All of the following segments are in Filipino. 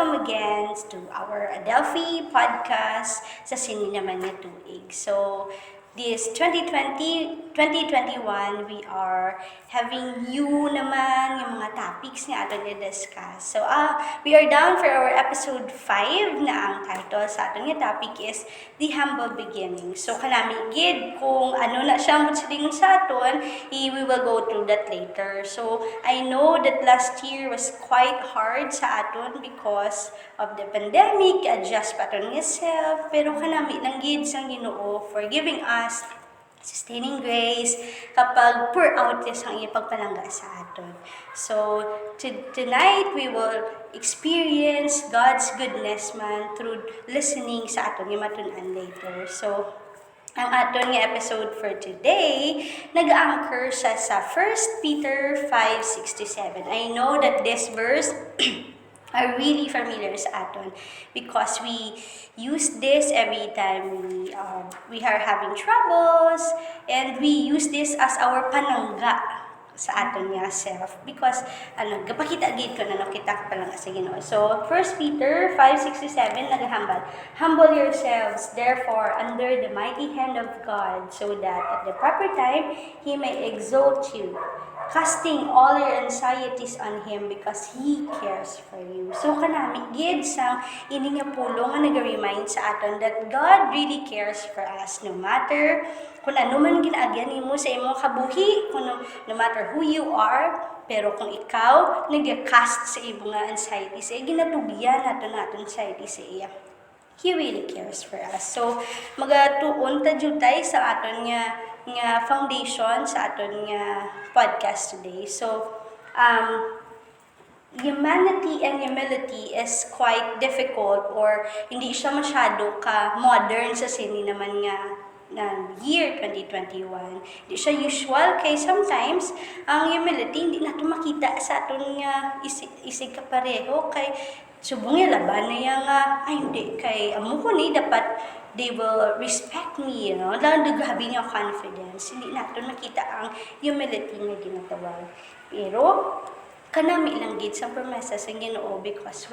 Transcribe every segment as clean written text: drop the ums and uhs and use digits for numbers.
welcome again to our Adelfi podcast sa Sini Naman Nga Tuig. So, this 2021, we are having new naman yung mga topics nga aton i-discuss. So, we are down for our episode 5 na ang title sa aton nga topic is The Humble Beginning. So, kanami gid kung ano na siya mutsiding sa aton, we will go through that later. So, I know that last year was quite hard sa aton because of the pandemic, adjust pa aton yourself, pero kanami lang gid sang Ginoo for giving us sustaining grace kapag pour out yes ang iyang pagpalangga sa aton. So, tonight we will experience God's goodness man through listening sa aton yung matun-an later. So, ang aton nga episode for today, nag-anchor siya sa 1 Peter 5:6-7. I know that this verse are really familiar sa aton because we use this every time we are having troubles, and we use this as our panangga sa aton nga self because gapakita gid ko na nakita ka pa lang sa Ginoo. So 1 Peter 5:6-7 naghambal, humble yourselves therefore under the mighty hand of God, so that at the proper time He may exalt you, casting all your anxieties on Him because He cares for you. So kanami gid sang ini nga pulong nga nag-remind sa aton that God really cares for us no matter kung ano man ginaagyan nimo sa imong kabuhi, kung no matter who you are, pero kung ikaw nag-cast sa imong nga anxieties, ginatugyan naton anxiety sa iya. He really cares for us. So magatuon ta jud tay sa aton nga foundation sa aton nga podcast today. So, humanity and humility is quite difficult, or hindi siya masyado ka modern sa sini naman nga ng year 2021. Hindi siya usual kay sometimes ang humility hindi nato makita sa aton nga isig kapareho kay subong yung laban na yung ay hindi kay amo ko ni dapat they will respect me, lalo grabe niya confidence. Hindi natin makita ang humility nga ginatawag. Pero, kanami lang gid sa promesa sa Ginoo because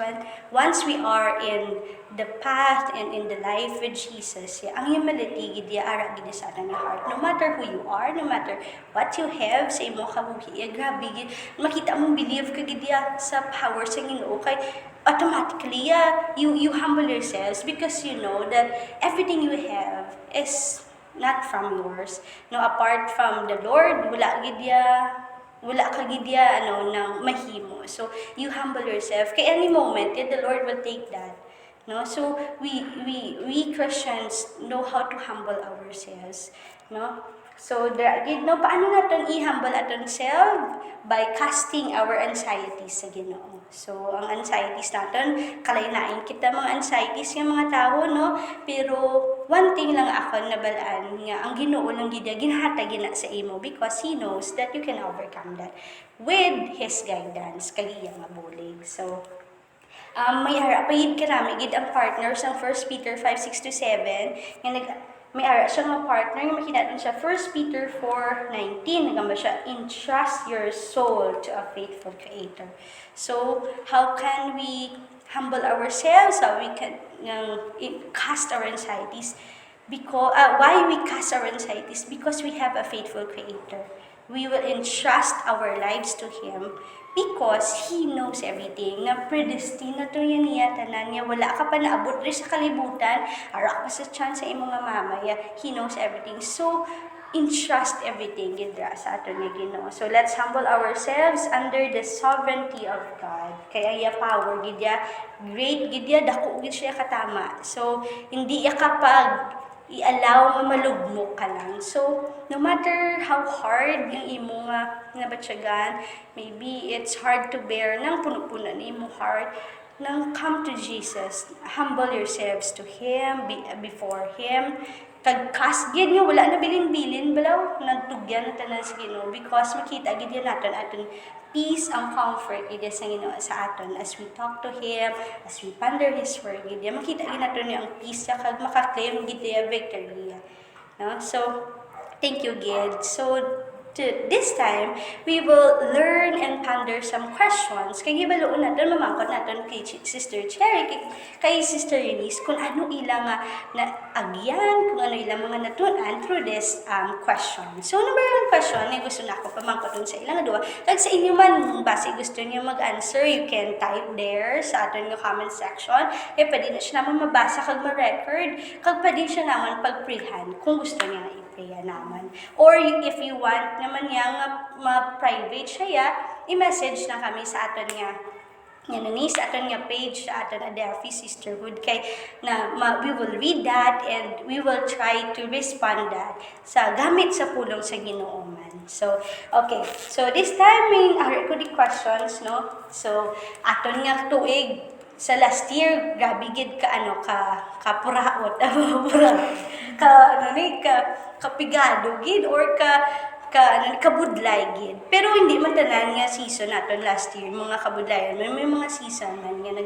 once we are in the path and in the life with Jesus, ang humility gid ara gid sa atong heart. No matter who you are, no matter what you have sa imong kabuhi, grabe gid makita mong believe ka gid sa power sa Ginoo kay automatically you humble yourselves because you know that everything you have is not from yours. No, apart from the Lord, wala ka gid nang mahimo. So you humble yourself. Kay any moment, the Lord will take that. No, so we Christians know how to humble ourselves. No, so paano natin i-humble aton self? By casting our anxieties sa Ginoo. So, ang anxieties natin, kalainain kita mga anxieties ng mga tao, no? Pero, one thing lang ako nabalaan nga, ang Ginoo lang ginhatag gina sa imo because He knows that you can overcome that with His guidance, kagiyang mabulig. So, may harapahid ka namin, gid ang partners ng 1 Peter 5:6-7, may ara siya nga partner, nga makita siya 1 Peter 4:19, nagamba siya, entrust your soul to a faithful Creator. So, how can we humble ourselves? How we can cast our anxieties? Because why we cast our anxieties? Because we have a faithful Creator. We will entrust our lives to Him because He knows everything. Na predestined na to yan niya, tanan niya. Wala ka pa naabot rin sa kalibutan. Ara ka pa sa chance sa imong nga mamaya. He knows everything. So, entrust everything gidra sa aton nga Ginoo. So, let's humble ourselves under the sovereignty of God. Kaya iya power gidya, great gidya, dako gid siya katama. So, hindi iya kapag i-allow nga malugmok ka lang. So, no matter how hard yung imo nga nabatyagan, maybe it's hard to bear, nang puno-puno na imo heart, nang come to Jesus, humble yourselves to Him, before Him, kag-cast gid nga wala na bilin-bilin balaw, nagtugyan na tanan sa Ginoo because makita gid naton aton peace and comfort gid sa Ginoo sa aton as we talk to Him, as we ponder His word gid makita gid naton ang peace kag makaklaim gid victory. No? So thank you gid. So this time, we will learn and ponder some questions. Kaya gibaloon natin, mamangkot natin kay Sister Cherry, kay Sister Eunice, kung ano ilang na agyan, kung ano ilang mga natunan through this question. So, number one question, ay gusto na ako pamangkot sa ilang dua. Kag sa inyo man, base gusto niyo mag-answer, you can type there sa aton yung comment section. Eh, pwede na siya naman mabasa kag ma-record. Kag pwede siya naman pag-prehan kung gusto niya i-pray naman. Or if you want naman niya ma-private siya, i-message na kami sa aton niya Eunice, sa aton nga page, sa aton Adelfi Sisterhood, kay we will read that and we will try to respond that sa gamit sa pulong sa Ginoo man. So, okay. So, this time, may ko di questions, no? So, aton nga tuig, sa last year, grabe gid kapuraot, kapigado gid, or kabudlay gid. Pero hindi man tanan nga season naton last year, mga kabudlayan, may mga season man nga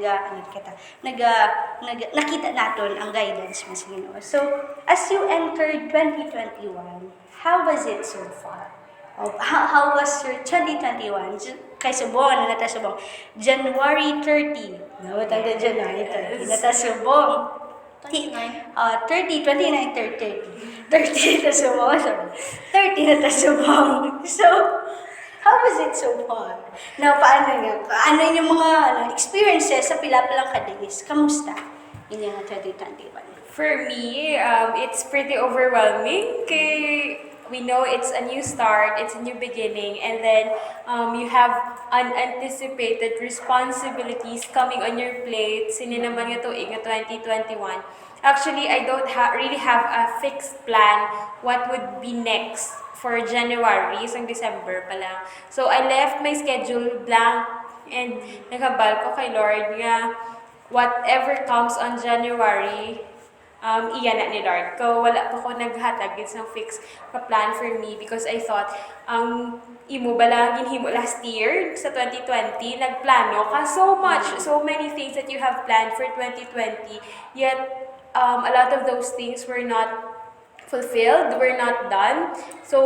nakita naton ang guidance mo sa Ginoo. So, as you entered 2021, how was it so far? How was your 2021? Kay subong, ano nata subong? January 30. No, tanda January 30. Nata subong. 29. 30, 29, 30. 30 na subong. 30 na ta subong. So, how was it so far? Now, paano nga? Ano yung mga experiences sa pila pa lang ka-days? Kamusta? Yun yung 2021. For me, it's pretty overwhelming. We know it's a new start, it's a new beginning, and then you have unanticipated responsibilities coming on your plate. Sini naman nga tuig nga 2021. Actually, I don't really have a fixed plan what would be next for January, isang December pa lang. So, I left my schedule blank and naghabal ko kay Lord nga whatever comes on January, iyan na ni Lord. Wala pa ko naghatag isang fixed plan for me because I thought, imo bala ginhimo last year sa 2020, nagplano ka so much, so many things that you have planned for 2020, yet a lot of those things were not fulfilled, were not done. So,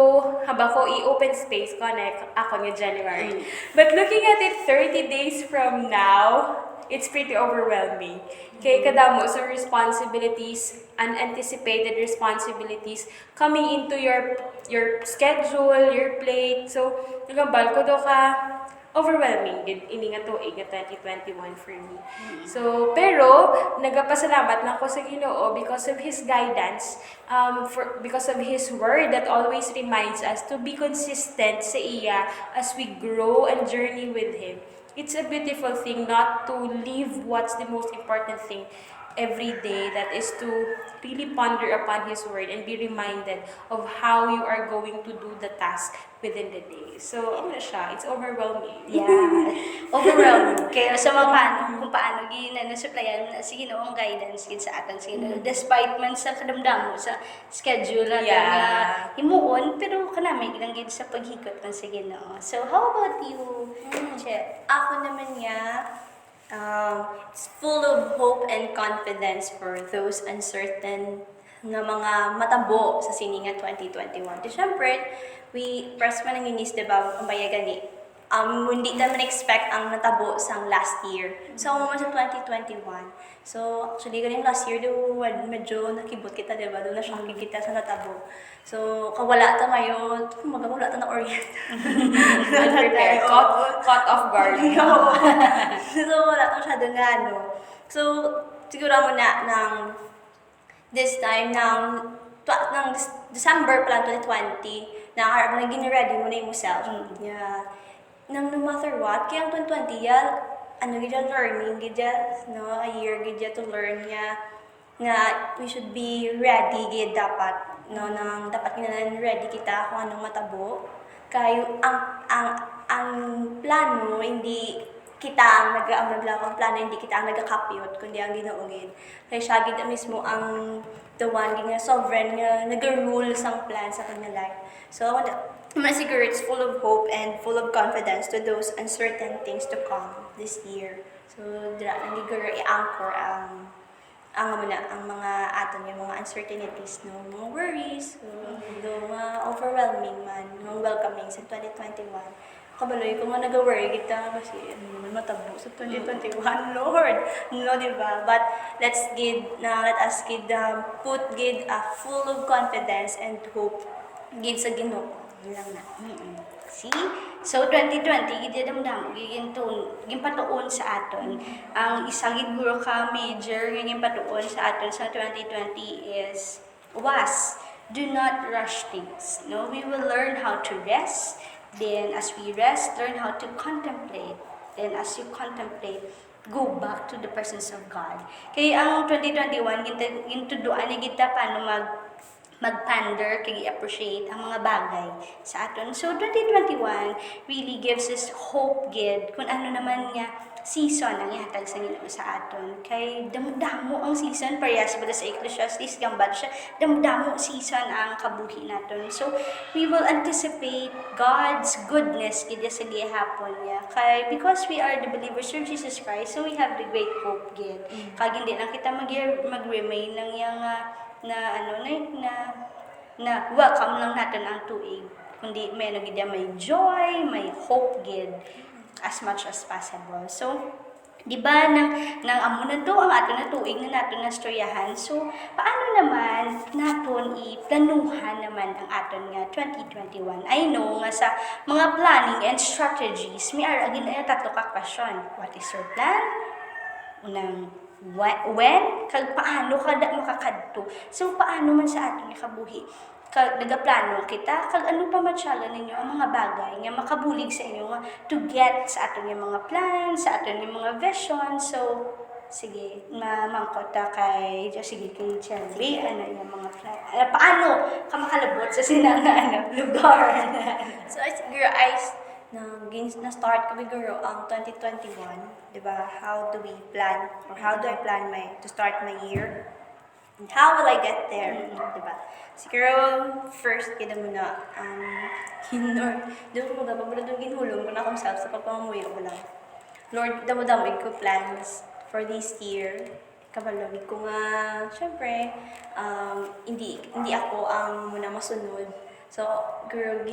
haba ko i-open space ko na ako nga January. But looking at it 30 days from now, it's pretty overwhelming. Kaya kadamo sa responsibilities, unanticipated responsibilities coming into your schedule, your plate. So, nagambal ko do ka overwhelming ini nga tuig nga 2021 for me. So, pero nagapasalamat na ako sa Ginoo because of His guidance, because of His word that always reminds us to be consistent sa iya as we grow and journey with Him. It's a beautiful thing not to leave what's the most important thing every day, that is to really ponder upon His word and be reminded of how you are going to do the task within the day. So, ano siya, it's overwhelming. Yeah, overwhelming. Kaya sa mga kung paano supplyan sa Ginoong guidance sa atin sa Ginoo. Despite man sa kadamdam mo sa schedule na himuon, pero kanami lang gid sa paghikot man sa Ginoo. So, how about you, Che? Ako naman nga, it's full of hope and confidence for those uncertain nga mga matabo sa sininga 2021. Di syempre, we press man ang Eunice, diba, ang bayagani. Hindi naman expect ang natabo sa last year. So, mo sa 2021. So, actually, galing last year, medyo nakibot kita, diba? Doon na-shocking kita sa natabo. So, kawala ta ngayon, wala ta na orient. Unprepared, caught off guard. So, wala ta masyado nga, ano. So, siguro mo na, this time, ng December pa lang, 2020, naging ready mo na yung self. Yeah. No matter what, kaya ang 2020, learning, no, a year, to learn, nga we should be ready, dapat, no, dapat ready kita kung anong matabo. Kayo, ang plano, hindi kita ang plano, hindi kita ang nagakapyot, kundi ang ginoongin. Kaya siya, mismo ang the one, sovereign, nag-rule sang plan sa kanya life. So, siguro it's full of hope and full of confidence to those uncertain things to come this year. So, siguro i-anchor ang mga aton yung mga uncertainties no, mga worries, do mga overwhelming man, mga welcoming sa 2021. Kabaloy ko nga nag-worry kita kasi ano naman matabo sa 2021, Lord. No, di ba? But let us gid put gid a full of confidence and hope gid sa Ginoo. Yun lang na. See? So 2020 gid damdam giging patuon sa aton. Ang isa gid guro ka major giging patuon sa aton sa 2020 is was do not rush things. No, we will learn how to rest. Then as we rest, learn how to contemplate. Then as you contemplate, go back to the presence of God. Kaya ang 2021 gintuduan ni kita paano mag-ponder, kaya i-appreciate ang mga bagay sa aton. So, 2021 really gives us hope, gid, kung ano naman nga season ang ihatag sa Ginoo sa aton. Kay damdamo ang season, parehas ba sa Ecclesiastes, gambad siya, damdamo season ang kabuhi naton. So, we will anticipate God's goodness gid sa gihapon niya. Kay, because we are the believers of Jesus Christ, so we have the great hope, gid. Kag hindi lang kita mag-remain ng yang na welcome lang natin ang tuig. Kundi may may joy, may hope gid as much as possible. So, di ba nang amo na to ang ato na tuig na nato na storyahan. So, paano naman naton i-planuhan naman ang aton nga 2021? I know nga sa mga planning and strategies, may agin ay tatlo ka question. What is your plan? Unang when, kag paano kada makakadto. So, paano man sa aton kabuhi? Kag nagaplano kita, kag ano pa matsyaga ninyo ang mga bagay nga makabulig sa inyo nga to get sa aton yung mga plans, sa aton yung mga vision. So, sige, mamangkota kay, sige kay Cherry, ano yung mga plan. Paano ka makalabot sa sinang lugar? So, siguro, na-start ko siguro ang 2021, di ba? How do we plan, or how do I plan to start my year? And how will I get there? Di ba? Siguro, first, kita muna, doon ko dapat, pero doon ginhulong ko na akong self sa pagpamuyo ko lang. Lord, damo-damo ko plans for this year. Kabalog ko nga, syempre, hindi ako ang muna masunod. So, girl,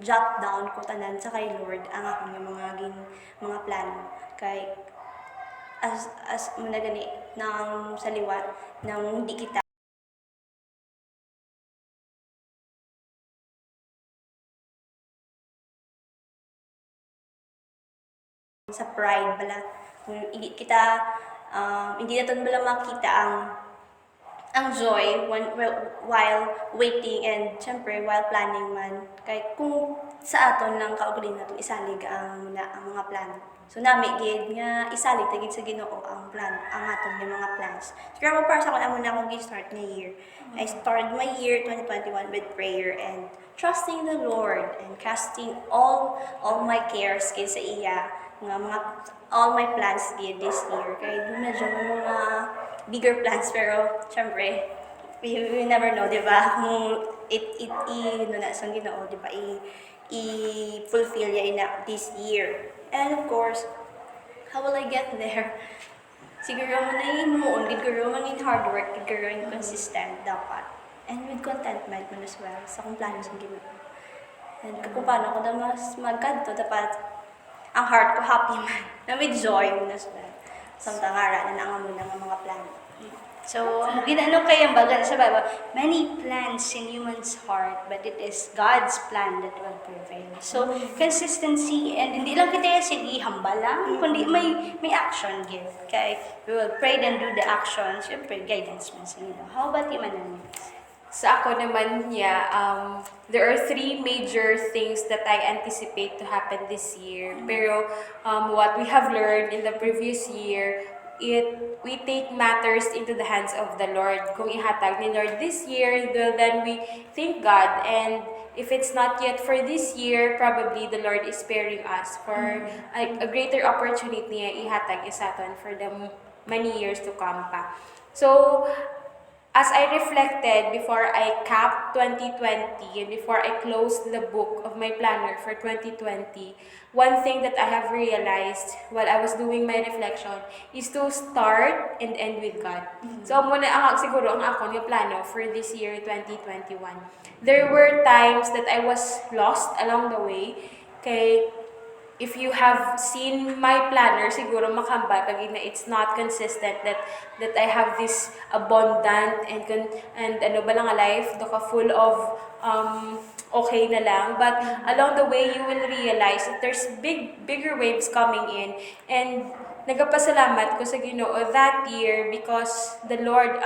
jot down ko tanan sa kay Lord ang akong mga plano. Kay, as muna gani, nang saliwat, nang hindi kita sa pride bala, hindi kita, hindi natin bala makita ang joy while waiting and syempre while planning man. Kay kung sa aton lang kaugaling natin isalig ang mga plano. So nami gid nga isalig ta gid sa Ginoo ang aton yung mga plans. Siguro para sa ako muna akong start na year. I started my year 2021 with prayer and trusting the Lord and casting all my cares gid sa iya nga all my plans gid this year. Kay medyo mga bigger plans pero syempre we never know, di ba? Kung sa Ginoo, di ba? I-fulfill ya na this year. And of course, how will I get there? Siguro mo na inuon, siguro mo na hard work, siguro yung consistent dapat. And with contentment mo as well sa kung plano sa Ginoo. And kung paano ko na mas magkanto, dapat ang heart ko happy man, na with joy mo as well. Samtang ara na nga muna ng mga plano. So, ginano kayang baga sa Bible, many plans in human's heart, but it is God's plan that will prevail. So, consistency, and hindi lang kita sige hamba lang, kundi may action give. Okay? We will pray and do the action. Siyempre, guidance man sa inyo. How about you, Manang? Sa ako naman niya, there are three major things that I anticipate to happen this year. Pero what we have learned in the previous year, we take matters into the hands of the Lord. Kung ihatag ni Lord this year, then we thank God. And if it's not yet for this year, probably the Lord is sparing us for a greater opportunity niya ihatag isaton for the many years to come pa. So, as I reflected before I capped 2020 and before I closed the book of my planner for 2020, one thing that I have realized while I was doing my reflection is to start and end with God. So muna siguro ang ako yung plano for this year 2021. There were times that I was lost along the way. Kay if you have seen my planner, siguro makambal pag na it's not consistent that I have this abundant and ano ba lang a life doka full of okay na lang, but along the way you will realize that there's bigger waves coming in, and nagapasalamat ko sa Ginoo that year because the Lord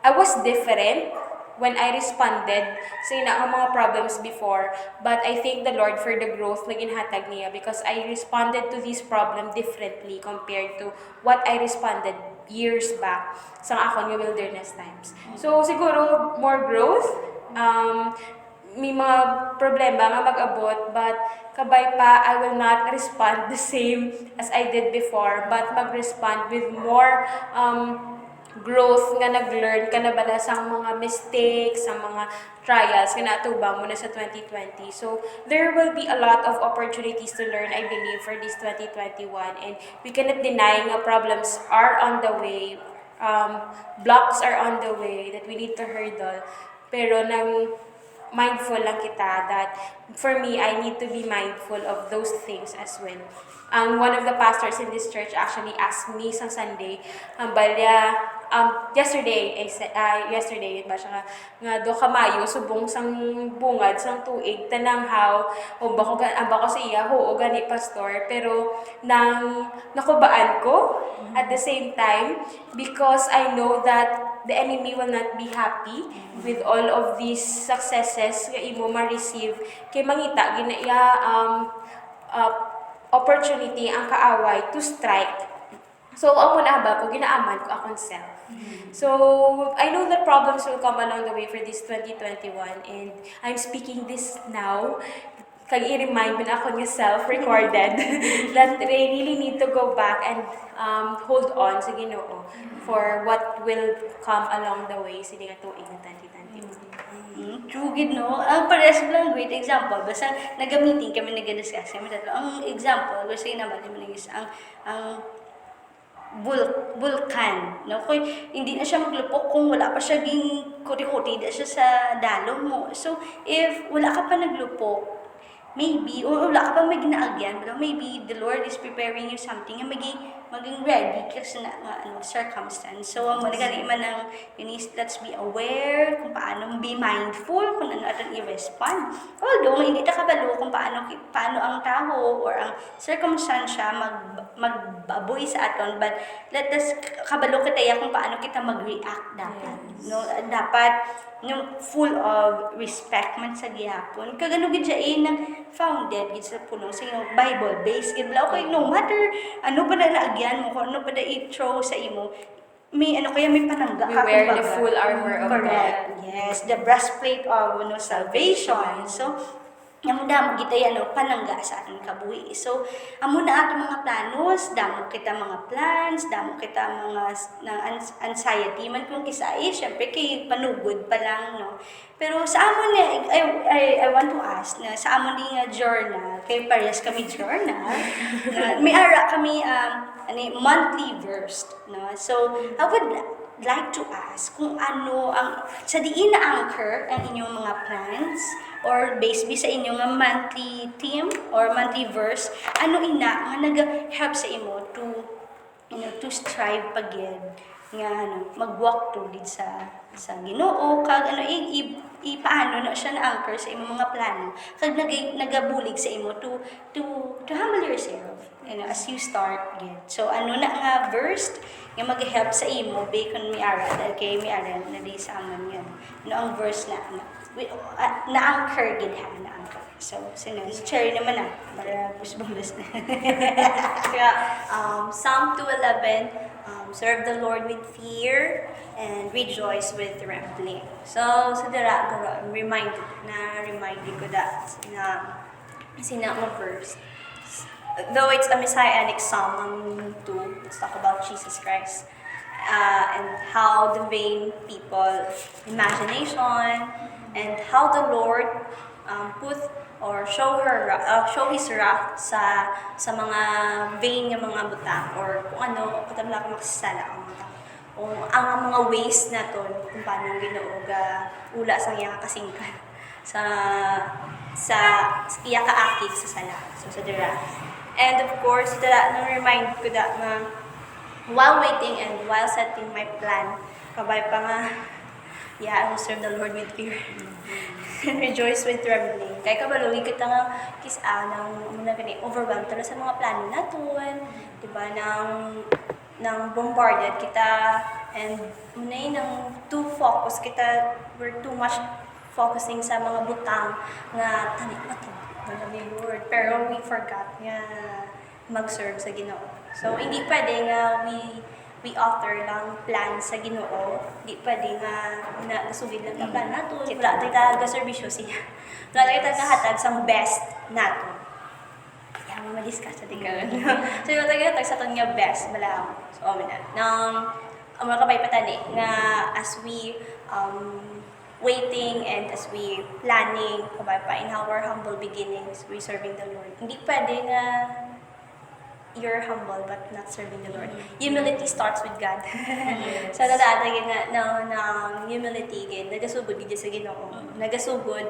I was different when I responded sa ina mga problems before. But I thank the Lord for the growth na ginhatag niya because I responded to this problem differently compared to what I responded years back sa akong wilderness times. So siguro more growth, may mga problema nga mag-abot, but kabay pa, I will not respond the same as I did before, but mag-respond with more growth nga nag-learn ka na bala sa mga mistakes, sa mga trials nga natubang mo na sa 2020. So, there will be a lot of opportunities to learn, I believe, for this 2021. And we cannot deny nga problems are on the way, blocks are on the way that we need to hurdle. Pero nang mindful lang kita that for me, I need to be mindful of those things as well. One of the pastors in this church actually asked me sa Sunday, yesterday ba siya nga do kamayo subong sang bungad sang tuig tananghaw o bako sa iya o gani pastor, pero nang nakubaan ko at the same time because I know that the enemy will not be happy with all of these successes nga imo ma-receive kay mangita ginaya opportunity ang kaaway to strike. So, ako na ba ko, ginaaman ko akong self. So, I know that problems will come along the way for this 2021, and I'm speaking this now. Kag i-remind mo na ako ng self-recorded that I really need to go back and hold on sa Ginoo for what will come along the way sa nga tuig ng 2021. True, gid no. Ang parehas lang great example. Basta nag-meeting kami nag-discuss kami tatlo. Ang example, basta naman ang vulkan, no? Kung hindi na siya maglupok kung wala pa siya ging kuti-kuti di siya sa dalom mo. So, if wala ka pa naglupok, maybe, o wala ka pa may ginaagyan, but maybe the Lord is preparing you something na maging ready kasi na circumstance. So, ang magaling man ng Eunice, let's be aware kung paano, be mindful kung ano aton i-respond. Although, hindi ta kabalo kung paano ang tao or ang circumstance magbaboy sa aton, but let us kabalo kita kung paano kita mag-react dapat. Yes. No, dapat full of respect man sa gihapon. Kagano gid siya founded gid sa punong sa Bible based gid la okay, no matter ano pa na naagyan mo, kung ano pa na i-throw sa imo, may panangga we wear the full armor of correct. God. Yes, the breastplate of salvation. So damo kita panangga sa ating kabuhi. So, amo na ato mga planos, damo kita mga plans, damo kita mga anxiety man kung kisai, syempre kay panugod pa lang, no. Pero sa amon I want to ask na sa amon ni nga journal, kay parehas kami journal, na may ara kami monthly verse, no. So, I would like to ask kung ano ang sa diin na anchor ang inyong mga plans or based sa inyong monthly theme or monthly verse, ano ina nga nag-help sa imo to strive pagid nga mag-walk to lead sa Ginoo kag paano na siya na anchor sa imong mga plano kag nagabulig sa imo to humble yourself as you start again. So ano na nga verse nga mag-help sa imo bacon mi ara dahil kay mi ara na di sa amon yan. Ang verse na anchor gid ha na anchor. So Cherry naman para pusbanglas na. Kaya Psalm 2:11, serve the Lord with fear and rejoice with trembling. So sa dira remind ko that sina mo verse. Though it's a messianic psalm 2, let's talk about Jesus Christ. and how the vain people imagination and how the Lord put or show His wrath sa mga vain nga mga butang or kung ano katamla ka makasala ang mga o ang mga ways naton kung paano Ginoo ga ula sa iya kasingkan sa iya kaakit sa sala so sa dira. And of course dira na remind ko that nga while waiting and while setting my plan kabay pa nga I will serve the Lord with fear and rejoice with trembling. Kaya kabalugi kita nga ng muna gani overwhelmed tala sa mga plano naton, di ba? Nang bombarded kita and muna nang too focus kita, we're too much focusing sa mga butang nga tani ato ni Lord. Pero we forgot nga mag-serve sa Ginoo. So hindi pwede nga we author lang plan sa Ginoo. Di pwede nga nasugid lang ang plan nato. Wala tayo ga-servisyo siya. Wala tayo hatag sang best nato. Kaya mo ma-discuss sa tingnan. So wala tayo hatag sa kanya best. Bala. So na. Nang mga kabay patani nga as we waiting and as we planning kabay pa in our humble beginnings, we serving the Lord. Hindi pwede nga you're humble but not serving the Lord. Humility starts with God. So natatagin na humility gid nagasugod gid sa Ginoo. Nagasugod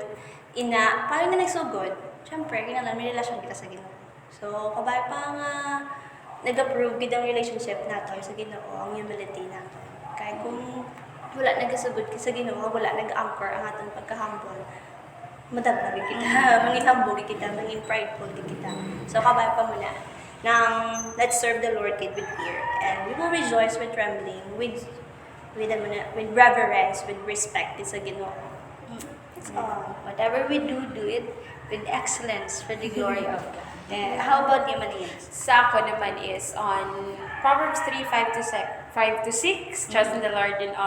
paano na nagsugod? Syempre kinahanglan may relasyon kita sa Ginoo. So kabay pa nga nag-approve gid ang relationship nato sa Ginoo, ang humility nato. Kaya kung wala nagasugod sa Ginoo, wala nag-anchor ang atong pagka-humble, madagdag kita, mangin-humble kita, mangin prideful kita. So kabay pa muna. Now, let's serve the Lord with fear, and we will rejoice with trembling, with reverence, with respect sa Ginoo. That's all. Whatever we do, do it with excellence for the glory of God. And how about you, Manias? Sa ako naman is on Proverbs 3:5-6. Trust in the Lord with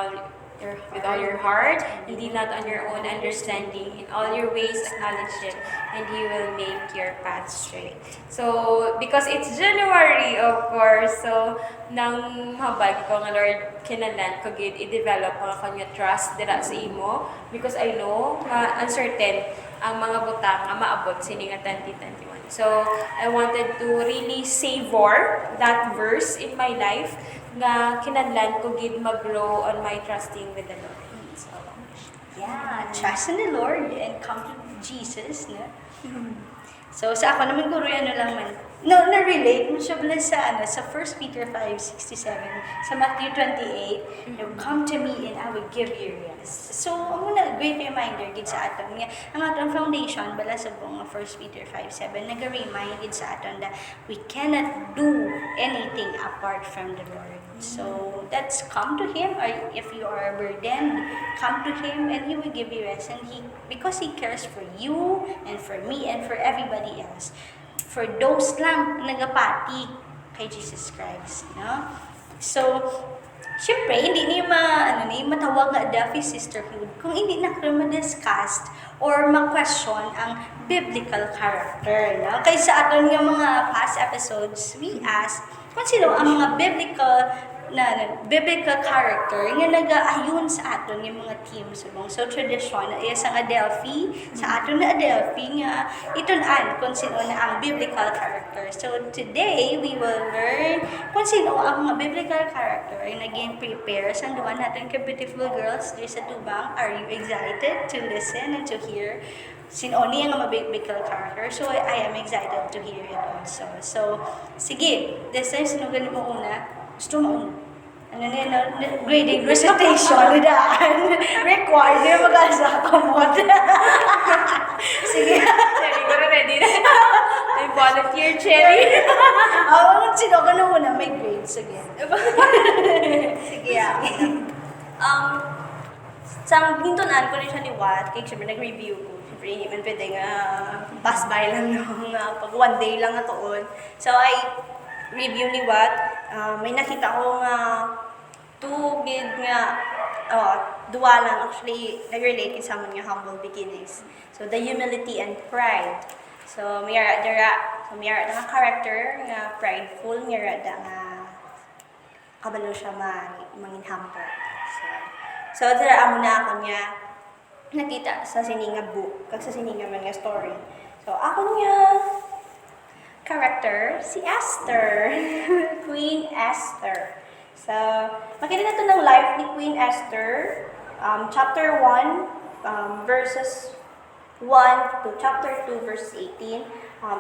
all your heart, and lean not on your own understanding. In all your ways acknowledge Him, and He will make your path straight. So, because it's January, of course, so nang habag ko nga Lord, kinalan ko gid i-develop ang kanya trust dira sa imo, because I know uncertain ang mga butang nga maabot sini nga 2021. So, I wanted to really savor that verse in my life nga kinahanglan ko gid mag-grow on my trusting with the Lord. So, yeah, trust in the Lord and come to Jesus, no? So, sa ako naman guro lang man. No, na-relate mo siya sa 1 Peter 5:67, sa Matthew 28, come to me and I will give you rest. So, muna, great reminder gid sa aton nga ang atong foundation bala sa buong 1 Peter 5:7 nag-remind gid sa aton that we cannot do anything apart from the Lord. So, that's come to Him, or if you are burdened, come to Him and He will give you rest. And because He cares for you and for me and for everybody else. For those lang nagapati kay Jesus Christ, no? So, syempre, hindi niya matawag nga Adelfi sisterhood kung hindi na ma-discuss or ma-question ang biblical character, no? Kaya sa aton nga mga past episodes, we ask kung sino ang mga biblical character nga nag-aayon sa aton yung mga teams subong. So tradition na sa Adelfi, sa aton na Adelfi nga itun-an kung sino na ang biblical character. So today we will learn kung sino ang mga biblical character ay naging prepare sa duwa natin ka beautiful girls diri sa tubang. Are you excited to listen and to hear sino niya nga biblical character? So I am excited to hear it also. So sige, this time sino ganin mo una? Gusto mo grading recitation daan required na mag-asa kamot. Sige. Cherry, ko ready na. May volunteer, Cherry. Sino ka na muna may grade. Sige. Sige, Sang hintunan ko rin siya ni Watt, kaya siyempre nag-review ko. Siyempre, hindi man pwede nga pass by lang pag one day lang na toon. So, I review ni Watt, may nakita ko nga duwa lang actually nag-relate sa mga humble beginnings. So the humility and pride. So mayara da nga character nga prideful, mayara da nga kabalo siya mangin humble. So dira amo na ako niya nakita sa sininga book, kag sa sininga man nga story. So ako niya character si Esther, Queen Esther. So makita na to ng life ni Queen Esther, chapter 1, verses 1 to chapter 2 verses 18.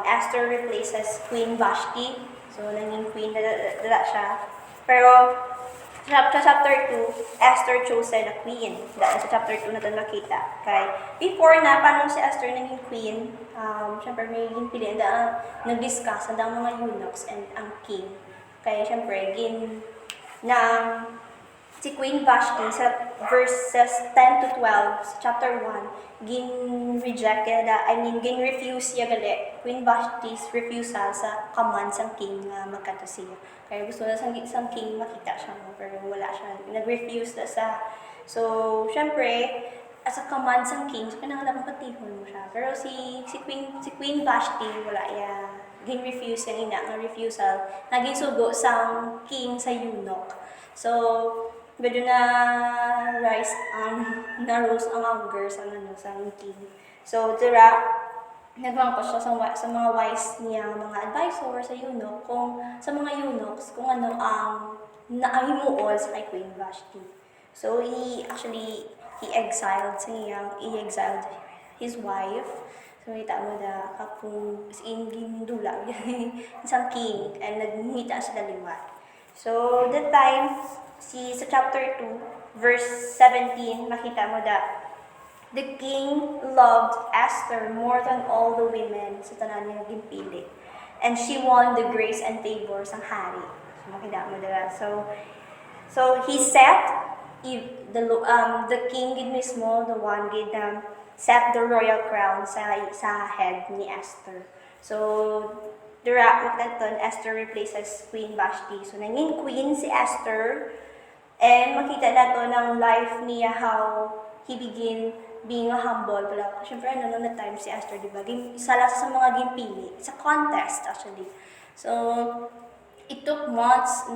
Esther replaces Queen Vashti. So naging queen na siya. Pero sa chapter 2, Esther chosen a queen. Dahil sa chapter 2 na ito nakita. Kay before na, paano si Esther naging queen, syempre may piliin na nag-discuss ang mga eunuchs and ang king. Kaya syempre, na si Queen Vashti sa verses 10 to 12 sa chapter 1, gin-rejected, gin-refuse siya gali. Queen Vashti's refusal sa command sa king na magkanto siya. Kaya gusto na sang king makita siya mo, pero wala siya. Nag-refuse na sa. So, syempre, as a command sa king, so kinahanglan patihon mo siya. Pero si Queen Vashti, wala ya. Gin-refuse yan ina, nga refusal. Naging sugo sang king sa eunuch. So, medyo na rose ang anger sa king. So, dira, nagmangko siya sa mga wise niya, mga advisor sa eunuch, sa mga eunuchs, kung ano ang naahimuol sa kay Queen Vashti. So, he exiled his wife. So, kita mo na kapung gindula isang king, and nagmita sa daliwat. So, that time, sa chapter 2, verse 17, makita mo da, the king loved Esther more than all the women sa tanan niya gimpili. And she won the grace and favor sang hari. So, makita mo da. So he set, the king gid mismo, the one gid set the royal crown sa head ni Esther. So, Esther replaces Queen Vashti. So, naging queen si Esther. And makita na to ng life niya, how he began being a humble. Pero, syempre, nung time si Esther, diba? Isa lang sa mga gimpili. It's a contest, actually. So, it took months,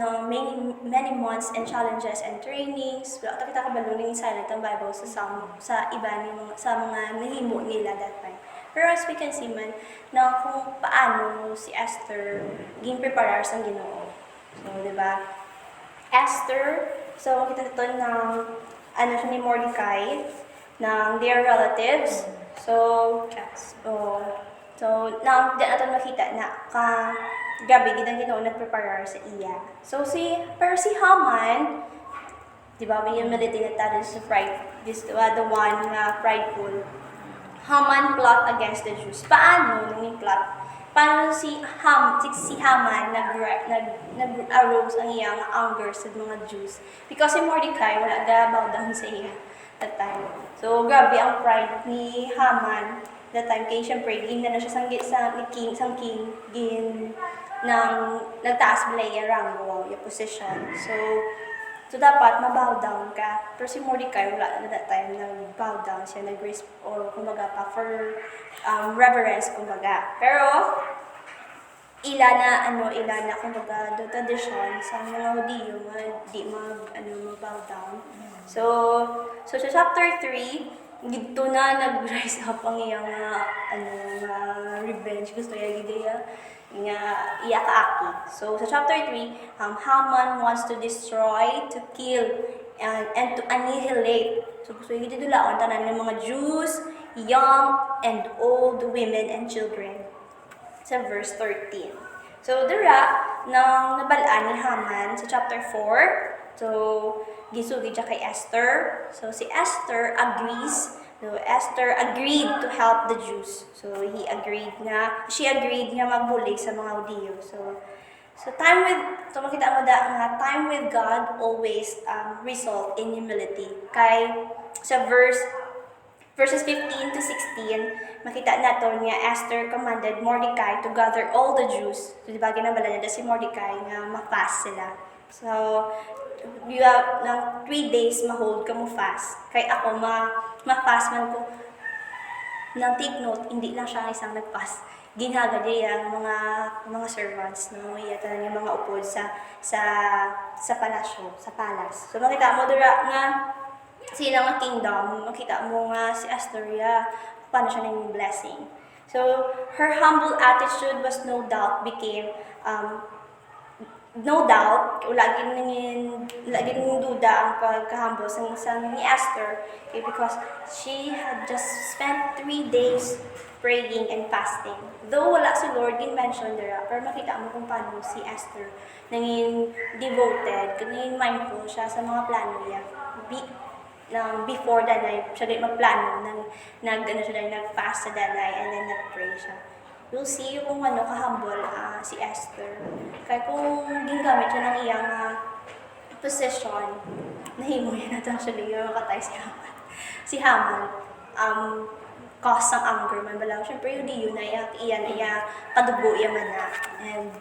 many months and challenges and trainings. Pero, kita ka ba nung silent ang Bible sa iba sa mga nahimo nila that time. Pero as we can see man, na kung paano si Esther gin-prepare sa Ginoo. So, diba? Esther, so kita ito ng siya ni Mordecai, ng their relatives. So, diyan natin makita na gabi, gitang Ginoo nag-prepare sa iya. So, pero si Haman, diba, may humility na tayo the one na prideful. Haman plot against the Jews. Paano naging plot? Paano si Haman nag-arose ang iyang anger sa mga Jews? Because si Mordecai, wala bow down sa iya that time. So, grabe ang pride ni Haman that time. Kaya siyempre, na siya sang king, nagtaas mo na iya rango, iya position. So, dapat mabow down ka. Pero si Mordecai, wala na that time nag-bow down siya, nag-grace, or kumbaga pa, for reverence, kumbaga. Pero, ila na, kumbaga, do tradition sa mga Hudiyo, di mag-bow down. So, sa chapter 3, dito na nag-rise up ang iyang revenge. Gusto niya, nga iya kaaki. So sa chapter 3, Haman wants to destroy, to kill, and to annihilate. So gusto niya didulaon tanan ng mga Jews, young and old, women and children. Sa verse 13. So dira nang nabalaan ni Haman sa chapter 4. So gisugid siya kay Esther. So si Esther agrees. So Esther agreed to help the Jews. So she agreed nga magbulig sa mga Hudiyo. So makita mo nga time with God always result in humility. Kay sa verses 15 to 16, makita nato nga Esther commanded Mordecai to gather all the Jews. So diba ginabala na si Mordecai nga ma-fast sila. So, you have ng 3 days ma-hold ka mo fast. Kay ako, ma-fast man ko. Nang take note, hindi lang siya isang nag-fast. ginhaga diya ang mga servants no iya tanan nga mga upod sa palasyo, sa palace. So makita mo dira nga sila nga kingdom, makita mo nga si Astoria paano siya naging blessing. So her humble attitude was no doubt became no doubt, lagi nang duda ang pagka-humble sa ni Esther because she had just spent 3 days praying and fasting. Though wala si Lord mention dira, pero makita mo kung paano si Esther nanging devoted, nanging mindful siya sa mga plano niya. Before danay, siya din magplano, nag-fast sa danay and then nag-pray siya. You'll see kung ano ka-humble si Esther. Kaya kung gingamit siya ng iyang position, nahimo yan natin actually yung makatay si Haman. Si Haman, cause ng anger man bala. Siyempre yung diyo na iya kadugo iya man na. And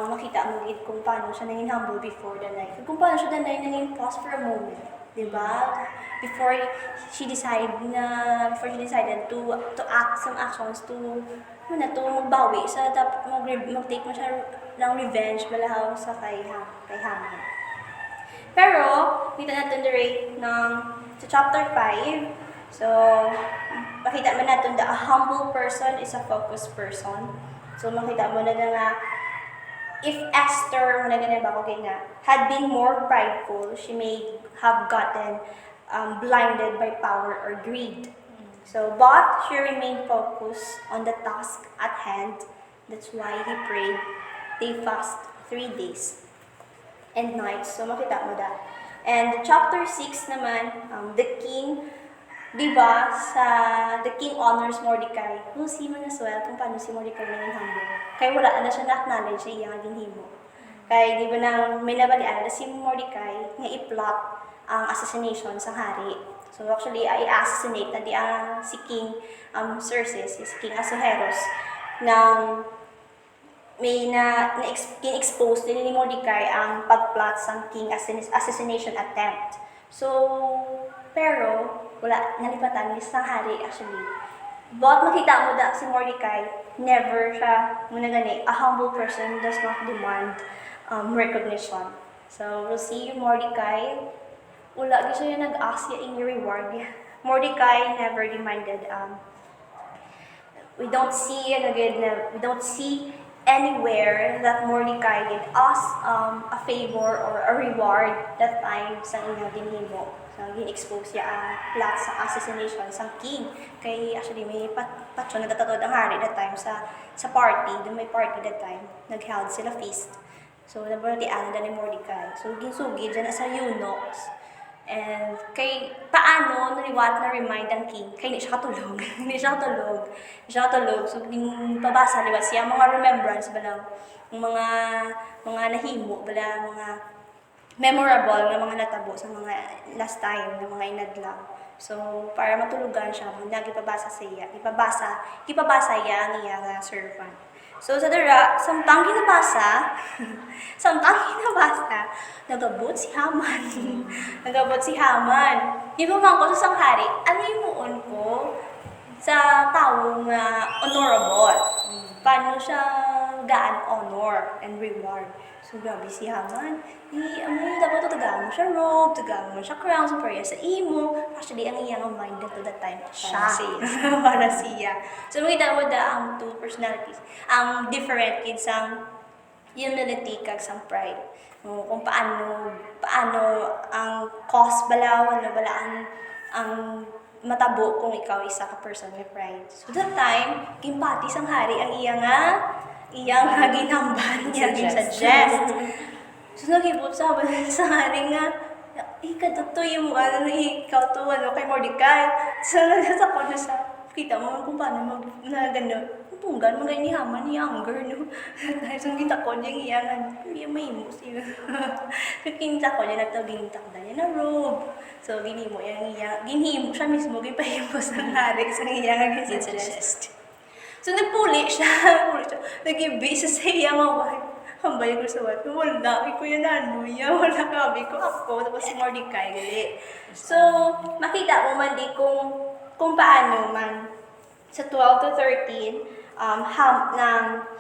makita mo din kung paano siya naging humble before the night. Kung paano siya naging pause for a moment. Diba? Before she decided to act some actions to magbawi sa dapat mag-take mo siya ng revenge balahaw sa kay Haman. Pero kita natin the rate sa chapter 5. So makita man natin a humble person is a focused person. So makita mo na nga if Esther, had been more prideful, she may have gotten blinded by power or greed. So, but she remained focused on the task at hand. That's why he prayed. They fast 3 days and nights. So, makita mo that. And chapter 6 naman, the king, diba, the king honors Mordecai. We'll see man as well kung paano si Mordecai naging humble. Kaya wala na siya na-acknowledge sa iyang ginhimo. Kaya di ba may nabalian na si Mordecai nga i-plot ang assassination sa hari. So actually, i-assassinate na si King Xerxes, si King Ahasuerus, nang may expose din ni Mordecai ang pag-plot sa King assassination attempt. So, pero wala nalipatan ni sa hari actually. But makita mo si Mordecai, never siya a humble person does not demand recognition. So we'll see Mordecai, wala siya nag-ask in your reward. Mordecai never demanded. We don't see anywhere that Mordecai did ask a favor or a reward that time sa inyong dinhimo. So, gin-expose siya ang plot sa assassination sa king. Kaya actually may patso nagtatatod ang hari that time sa party. Doon may party that time. Nag-held sila feast. So, nabalatian na ni Mordecai. So, ginsugid dyan sa eunuchs. And paano na-remind ang king? Kaya hindi siya katulog. Hindi siya katulog. So, pabasa, liwat siya mga remembrance ba lang. Mga nahimo, mga memorable na mga natabo sa mga last time, na mga inadlaw. So, para matulugan siya, ipabasa niya ang iyang servant. So, sa dara, samtang ginabasa, nagabot si Haman. Di ba man ko sa sanghari, ano yung muon ko sa taong honorable? Paano siya gaan honor and reward? So, grabe si Haman. Dapat tagaan mo siya robe, tagaan mo siya crown, so prayer sa imo. Actually, ang iyang mind to that time, siya. Para siya. So, makita mo ang two personalities. Ang different kids, ang humility kag sang pride. Kung paano ang cause balaw, ang matabo kung ikaw isa ka person with pride. So, that time, gimpati sang hari ang iyang ginamban niya, suggest. So, nagibot sa hari nga, ikatutoy mo, ikaw to, kay Mordecai. So, nasako na sa, kita mo kung paano punggan, mga inihaman ni Younger, no? Dahil sa kita ko niya, hindi may mo siya. Kinta ko niya, nagtagintak na niya na robe. So, ginhimo siya mismo, gipahimo sa hari, sa iyang suggest. So, nagpuli siya. Nag-ibig sa iyang wife. Hambay ko sa wife. Wala, ko yan wala kami ko ako. Tapos si Mordecai, gali. So, makita mo man di kung paano man sa 12 to 13,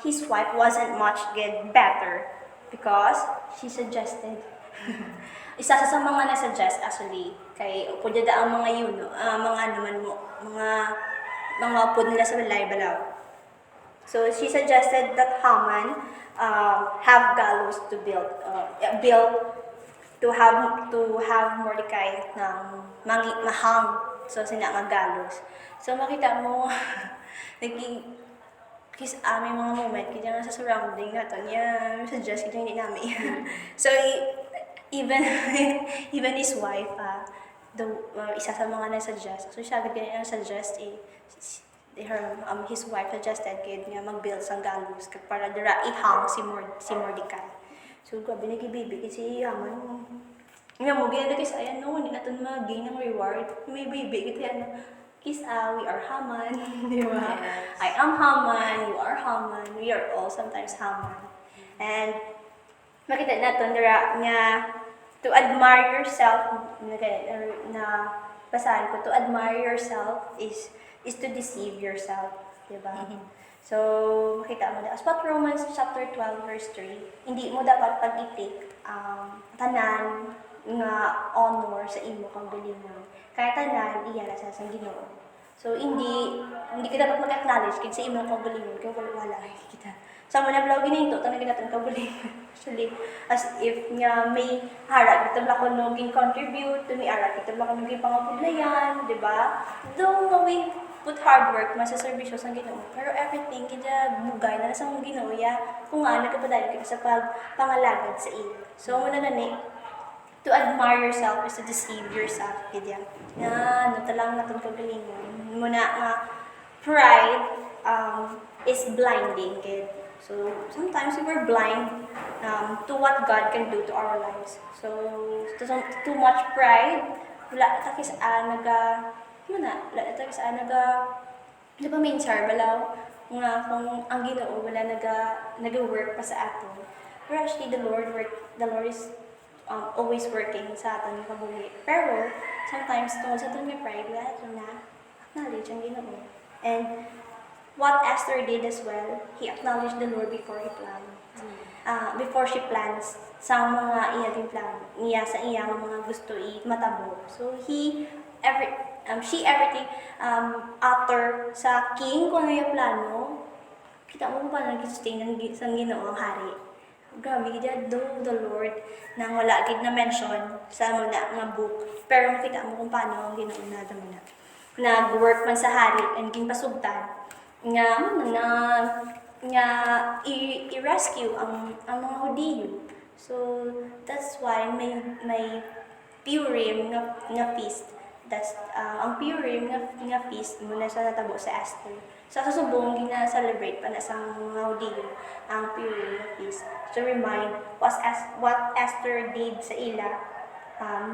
his wife wasn't much good better because she suggested isa sa mga na-suggest actually kay pwede da ang mga yun no, mga naman mo mga upod nila sa balay balaw. So she suggested that Haman have gallows to build to have Mordecai ng mahang. So sina nga gallows. So makita mo naging kiss may mga moment kaya nga sa surrounding nato niya suggest kita hindi namin. So even even his wife isa sa mga na-suggest. So siya agad ganyan suggest his wife suggested kid nga mag-build sang gallows para dira ihang si Mordecai. So grabe nagibibi kasi Haman nga mo gina kasi ayan no hindi natin mag-gain ng reward. May bibi kasi we are Haman, di ba? Yes. I am Haman, you are Haman, we are all sometimes Haman. And makita natin dira nga to admire yourself na basahan ko to admire yourself is to deceive yourself, di ba? So makita mo as what Romans chapter 12 verse 3, hindi mo dapat pag-itik tanan nga honor sa imo kang galingon. Kaya tanan iyala sa Ginoo. So hindi ka dapat mag-acknowledge kung sa imong kagalingon kung wala kita. Sa mga vlog ginito tanang natin kagalingon. Actually as if nga may harap kita ko no contribute to may harap kita ko no pangapudlayan, di ba? Though we put hard work man sa serbisyo sa Ginoo, pero everything kita bugay na sa Ginoo ya kung nga nagkapadayon kita sa pangalagad sa iyo. So muna gani to admire yourself is to deceive yourself, kaya natalang natin kagalingon. Muna nga, pride is blinding, kid. So, sometimes we were blind to what God can do to our lives. So, too much pride, wala takis di ba minsan, balaw, nga kung ang Ginoo wala nag-work pa sa atin. Pero actually, the Lord is always working sa atin kabuhi. Pero, sometimes, tungkol sa atin may pride, wala ito na acknowledge ang Ginoo. And, what Esther did as well, he acknowledged the Lord before he planned. Before she plans sa mga iya din plan niya sa iya mga gusto matabo. So, she everything after sa king kung ano yung plano, kita mo kung paano nag-sustain ng Ginoo ang hari. Grabe, do the Lord nang wala gid na mention sa muna nga book. Pero makita mo kung paano ang Ginoo na muna. Nag-work man sa hari and ginpasugtan nga i-rescue ang mga Hudiyo. So that's why may Purim nga feast. That's ang Purim nga feast muna sa natabo sa Esther. Sa susubong gina-celebrate pa na sa mga Hudiyo ang Purim nga feast to remind what Esther did sa ila.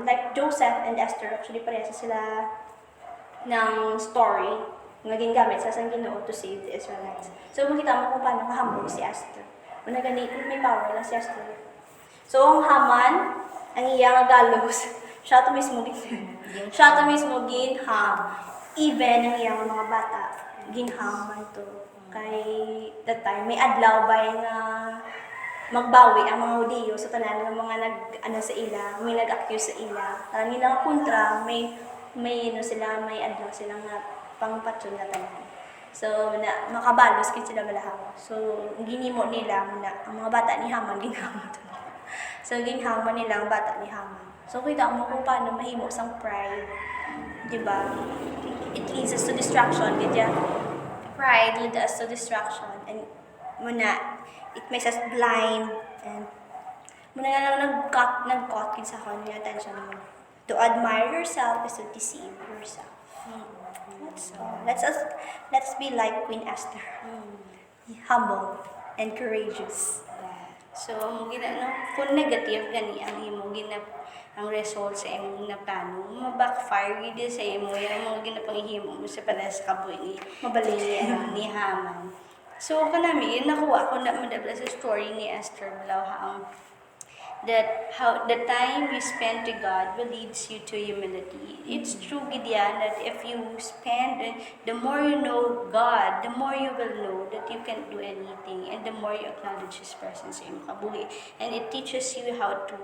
Like Joseph and Esther, actually parehas sila ng story nga gingamit sa Ginoo to save the Israelites. So makita mo kung paano kahambog si Esther. Una ganit may power lang si Esther. So ang Haman, ang iyang gallows, siya to mismo ginham. Even ang iyang mga bata, ginham man to. Kay that time may adlaw bay nga magbawi ang mga Hudiyo sa tanan ng mga sa ila, may nag-accuse sa ila. Tanan nila kontra, may adlaw sila nga pangpatyon na tanan. So makabalos kit sila balahaw. So ginimo nila muna ang mga bata ni Haman ginham to. So ginham nila ang bata ni Haman. So kita mo kung paano mahimo sang pride, di ba? It leads us to distraction, kaya pride leads us to distraction and muna it makes us blind and muna nga nag-caught kin sa kanya attention mo. To admire yourself is to deceive yourself. That's all. Let's be like Queen Esther. Humble and courageous. So, kung negative gani ang imo ang result sa imong naplano, ma-backfire gid sa imo yung mga ginapangihimo mo sa panas kabuhi ni Haman. So kanami nakuha ko na madabla sa story ni Esther balaw ang that how the time you spend to God will leads you to humility. It's true, Gideon, that if you spend, the more you know God, the more you will know that you can do anything, and the more you acknowledge His presence sa iyong kabuhi. And it teaches you how to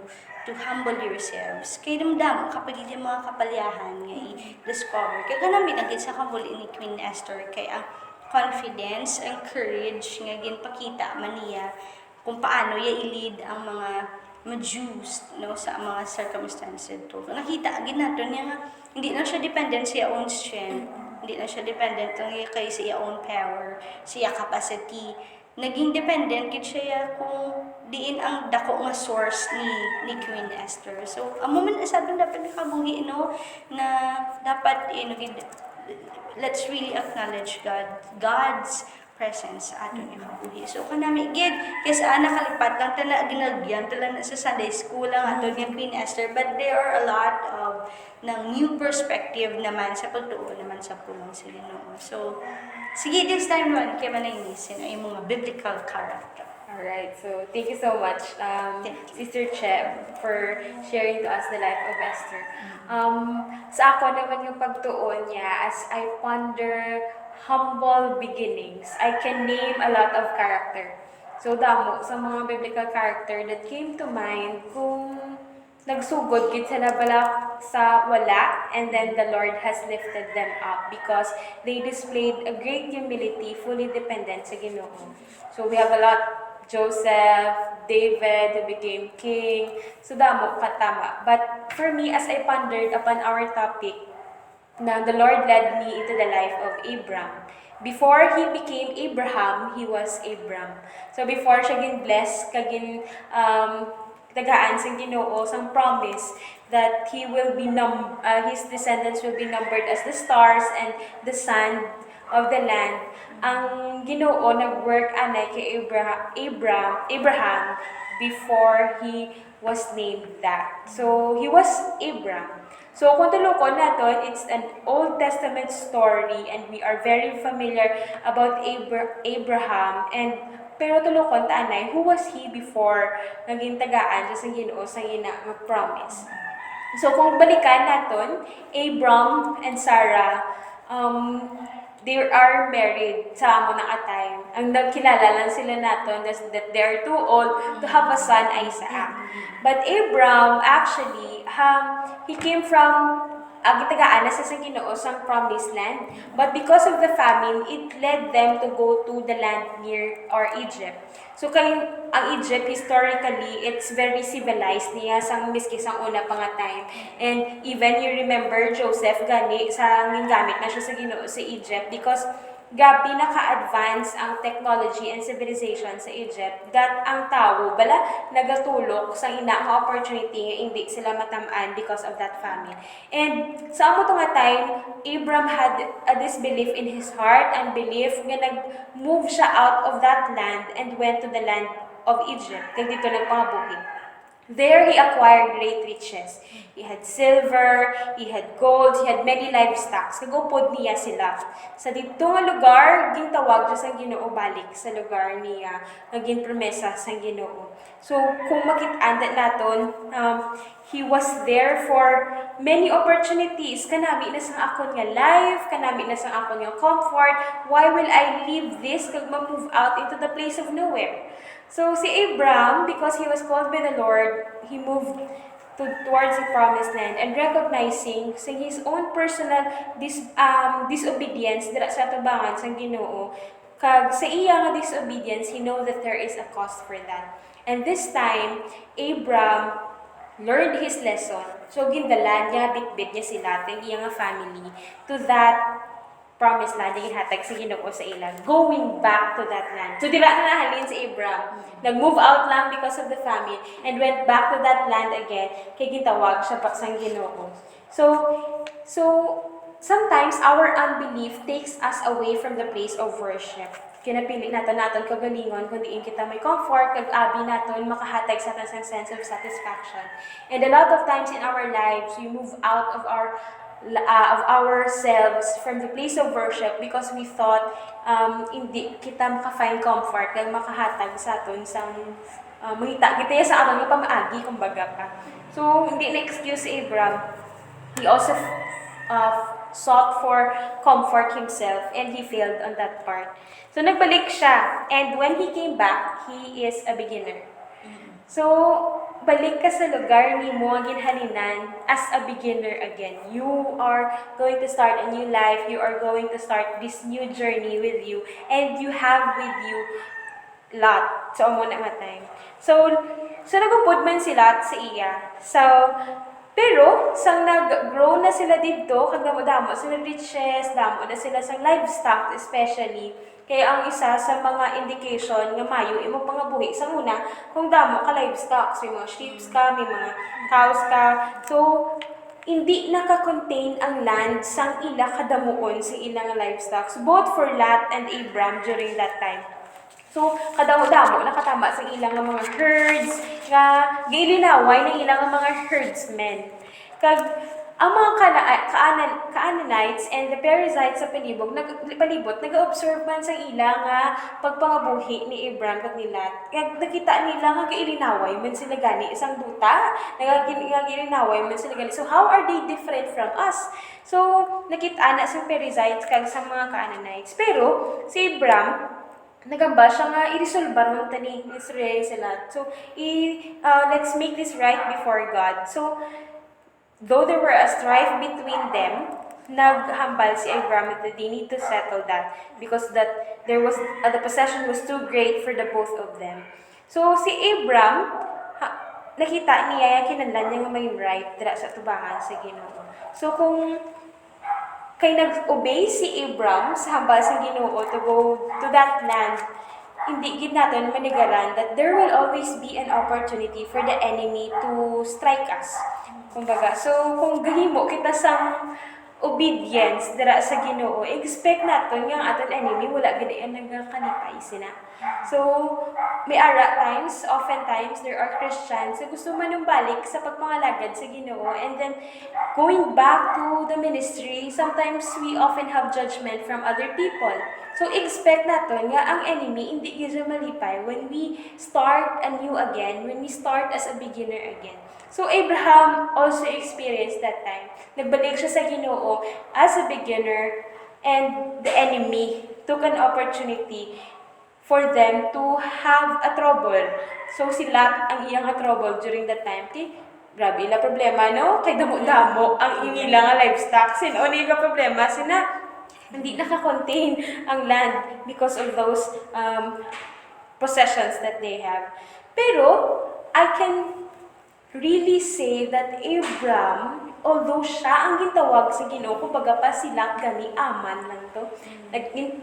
humble yourselves. Kaya damdam, kapag hindi mga kapalyahan nga i-discover. Kaya kanami naging sa kabuli ni Queen Esther, kaya ang confidence, ang courage, nga ginpakita man niya kung paano niya i-lead ang mga Jews, no, sa mga circumstances to. Nakita agad nato niya nga hindi na siya dependent sa own strength, hindi na siya dependent kay sa own power, sa capacity. Naging dependent gid siya kung diin ang dako nga source ni Queen Esther. So amo man sabi dapat nakabuhi, no, na dapat let's really acknowledge God's presence sa aton nga kabuhi. So kanami gid kasi nakalipat lang tala ginagyan tala na sa Sunday school lang aton nga Queen Esther, but there are a lot of ng new perspective naman sa pagtuon naman sa pulong sa Ginoo. So sige, this time naman kay Eunice ay mga biblical character. Alright, so thank you so much, Thank you. Sister Che, for sharing to us the life of Esther. Sa ako naman yung pagtuon niya, as I ponder humble beginnings, I can name a lot of character. So damo sa mga biblical character that came to mind kung nagsugod gid sila bala sa wala, and then the Lord has lifted them up because they displayed a great humility, fully dependent sa Ginoo. So we have a lot: Joseph, David, who became king. So damo katama. But for me, as I pondered upon our topic, na the Lord led me into the life of Abram. Before he became Abraham, he was Abram. So before siya gin bless, kagin tagaan sa Ginoo sang promise that he will be his descendants will be numbered as the stars and the sand of the land. Ang Ginoo nag-work anay kay Abraham before he was named that. So he was Abram. So kung tulukon naton, it's an Old Testament story and we are very familiar about Abraham, and pero tulukon ta anay, who was he before naging tagaan sa Ginoo sa ina nga promise. So kung balikan naton, Abram and Sarah, they are married sa amo na time. Ang nagkilala lang sila naton that they are too old to have a son, Isaac. But Abram actually, he came from gitagaan na sa Ginoo sa promised land, but because of the famine, it led them to go to the land near Egypt. So ang Egypt historically, it's very civilized niya sang miski sang una pa nga time. And even you remember Joseph gani sa gingamit na siya sa Ginoo sa Egypt because gabi naka-advance ang technology and civilization sa Egypt that ang tao bala nagatulok sa ina nga opportunity nga hindi sila matamaan because of that famine. And sa amo to nga time, Abram had this belief in his heart and belief nga nag-move siya out of that land and went to the land of Egypt. Kaya dito nagpangabuhi. There he acquired great riches. He had silver, he had gold, he had many livestock. Kagupod niya sila. Sa dito nga lugar, gintawag siya sa Ginoo balik sa lugar niya, naging promesa sa Ginoo. So kung makit-anda naton, he was there for many opportunities. Kanami na sang akon nga life, kanami na sang akon nga comfort. Why will I leave this kag ma-move out into the place of nowhere? So si Abram, because he was called by the Lord, he moved towards the promised land and recognizing sa his own personal disobedience dira sa tubangan sa Ginoo. Kag sa iya nga disobedience, he know that there is a cost for that. And this time, Abram learned his lesson. So gindala niya, bitbit niya sila, ang iya nga family, to that promised land yung hatag sa Ginoo sa ilang, going back to that land. So dira na nahalin si Abram, nag-move out lang because of the famine and went back to that land again, kay gintawag siya pa sa Ginoo. So sometimes our unbelief takes us away from the place of worship. Kinapili natin kagalingon kung diin kita may comfort, kag-abi natin makahatag sa atin sense of satisfaction. And a lot of times in our lives, we move out of ourselves from the place of worship because we thought hindi kita maka-find comfort kag makahatag sa aton sang mangita kita sa aton nga pamaagi kumbaga pa. So hindi na excuse si Abram. He also sought for comfort himself and he failed on that part. So nagbalik siya, and when he came back, he is a beginner. So balik ka sa lugar ni mo ang ginhalinan as a beginner again. You are going to start a new life, you are going to start this new journey with you, and you have with you Lot. So amo na matay. So nagupod man si Lot sa iya. So pero, sang nag-grow na sila dito, kag damo-damo sila riches, damo na sila sa livestock especially. Kaya ang isa sa mga indication nga mayo imo pangabuhi sa una, kung damo ka livestock, so may mga sheep ka, may mga cows ka. So, hindi naka-contain ang land sang ila kadamuon sa ilang livestock. So, both for Lot and Abram during that time. So, kadamo-damo, nakatama sa ilang mga herds, nga gilinaway ng ilang mga herdsmen. Kag, ang mga Canaanites and the Perizzites sa palibot, nag-observe man sa ilang pagpangabuhi ni Abram at ni Lot. Kag, nakita nila nga gilinaway man sila gani isang duta, gilinaway man sila gani. So, how are they different from us? So, nakita na sa Perizzites kag sa mga Canaanites. Pero, si Abram, nagamba siya nga i-resolve ron tani Israel sila. So, let's make this right before God. So, though there were a strife between them, naghambal si Abram that they need to settle that because that there was the possession was too great for the both of them. So, si Abram, nakita niya yung kinanlan niya nga may right dira sa tubangan sa Ginoo. So, kung kay nag-obey si Abram sa hambal sa Ginoo to go to that land, hindi gid natin manigaran that there will always be an opportunity for the enemy to strike us. Kumbaga, so kung gahimo kita sang obedience dira sa Ginoo, expect naton nga aton enemy wala gid ang nagakalipay sina. So, may oftentimes there are Christians na gusto manumbalik sa pagpangalagad sa Ginoo, and then going back to the ministry, sometimes we often have judgment from other people. So, expect naton nga ang enemy hindi gyud malipay when we start anew again, when we start as a beginner again. So, Abraham also experienced that time. Nagbalik siya sa Ginoo as a beginner, and the enemy took an opportunity for them to have a trouble. So, si Lot ang iyang trouble during that time. Okay? Grabe ila problema, no? Kay damo-damo ang inilang livestock. Sino ni ka problema? Sina hindi naka-contain ang land because of those possessions that they have. Pero, I can really say that Abram, although siya ang gintawag sa Ginoo, kumbaga pa sila gani aman lang to.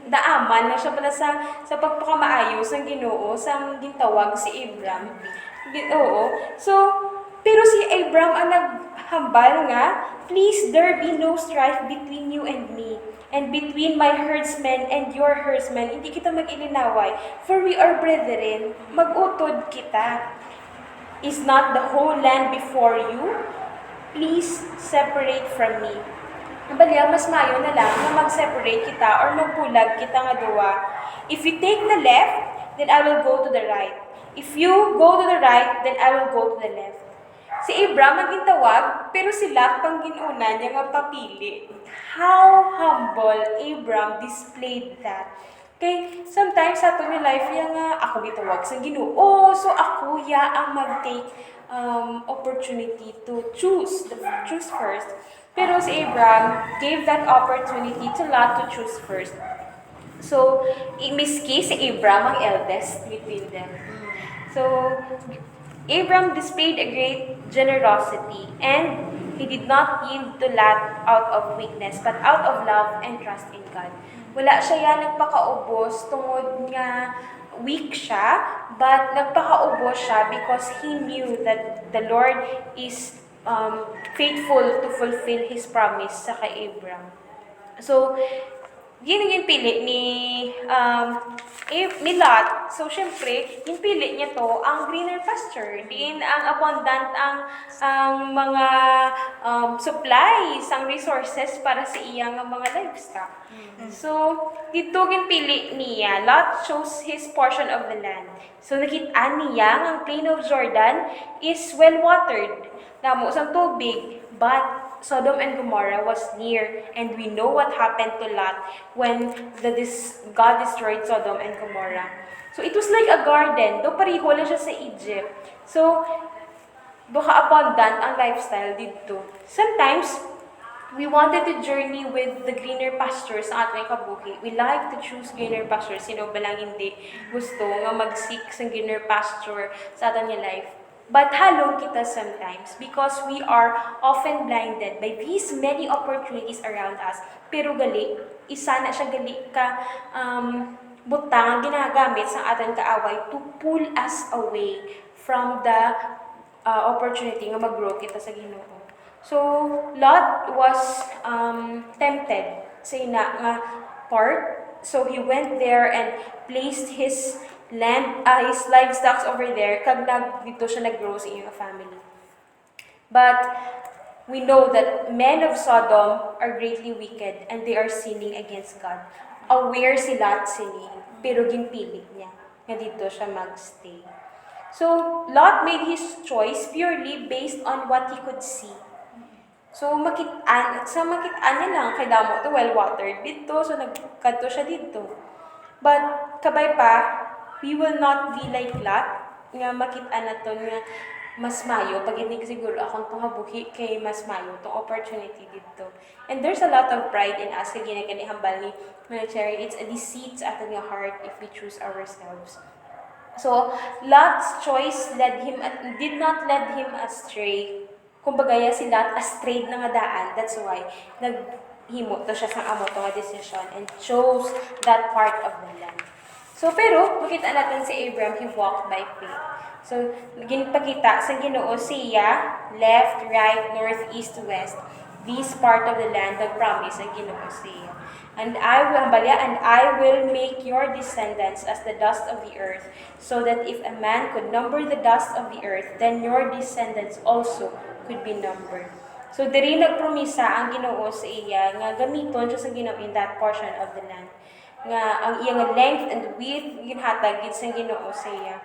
Naaman na siya pala sa pagpakamaayo sa Ginoo, sa gintawag si Abram. Oo. So, pero si Abram ang naghambal nga, please there be no strife between you and me, and between my herdsmen and your herdsmen. Hindi kita mag-ilinaway, for we are brethren, mag-utod kita. Is not the whole land before you? Please separate from me. Nabalya, mas mayo na lang na mag-separate kita or magbulag kita nga duwa. If you take the left, then I will go to the right. If you go to the right, then I will go to the left. Si Abram ang gintawag, pero si Lot pang ginuna niya nga papili. How humble Abram displayed that. Okay, sometimes sa ato ni life ya nga ako gitawag sa Ginoo. So ako ya ang mag-take opportunity to choose first. Pero si Abram gave that opportunity to Lot to choose first. So, miski si Abram ang eldest between them. So, Abram displayed a great generosity, and he did not yield to Lot out of weakness, but out of love and trust in God. Wala siya yan nagpakaubos tungod nga weak siya, but nagpakaubos siya because he knew that the Lord is faithful to fulfill His promise sa kay Abram. So, Yun pili ni Lot. So, syempre, yung pili niya to, ang greener pasture. Din ang abundant ang mga supplies, ang resources para sa iyang mga livestock. So, dito ginpili niya, Lot chose his portion of the land. So, nakita niya ang plain of Jordan is well-watered. Namo sa tubig, but Sodom and Gomorrah was near, and we know what happened to Lot when God destroyed Sodom and Gomorrah. So it was like a garden, do pariho lang siya sa Egypt. So, doka abundant ang lifestyle dito. Sometimes, we wanted to journey with the greener pastures sa ating kabuhi. We like to choose greener pastures. Sino ba lang hindi gusto nga mag-seek sa greener pasture sa ating life? But halong kita sometimes because we are often blinded by these many opportunities around us. Pero gali, isa na siya gali ka butang ang ginagamit sa ating kaaway to pull us away from the opportunity nga mag-grow kita sa Ginoo. So, Lot was tempted sa ina nga part. So, he went there and placed his his livestock over there, kag dito siya nag-grow sa iyong family. But, we know that men of Sodom are greatly wicked and they are sinning against God. Aware si Lot sini, pero ginpili niya nga dito siya magstay. So, Lot made his choice purely based on what he could see. So, makitaan niya lang, kay damo to well-watered dito, so nagkadto siya dito. But, kabay pa, we will not be like Lot, nga makitaan na to nga mas mayo, pag hindi siguro akong tuhabuhi kay mas mayo, tong opportunity dito. And there's a lot of pride in us, kaya ginaganihambal ni Cherry, it's a deceit sa ating heart if we choose ourselves. So, Lot's choice did not lead him astray. Kumbaga, si Lot astray na nga daan. That's why, naghimo to siya sa amo to nga decision and chose that part of the land. So, pero, makita natin si Abraham, he walked by faith. So, ginpakita sa Ginoo siya, left, right, north, east, west. This part of the land, nag-promise ang Ginoo siya. And I will make your descendants as the dust of the earth, so that if a man could number the dust of the earth, then your descendants also could be numbered. So, diri nagpromisa ang Ginoo sa iya, nga gamiton siya sa Ginoo in that portion of the land. Nga ang iyang length and width ginhatag gid sa Ginoo sa iya.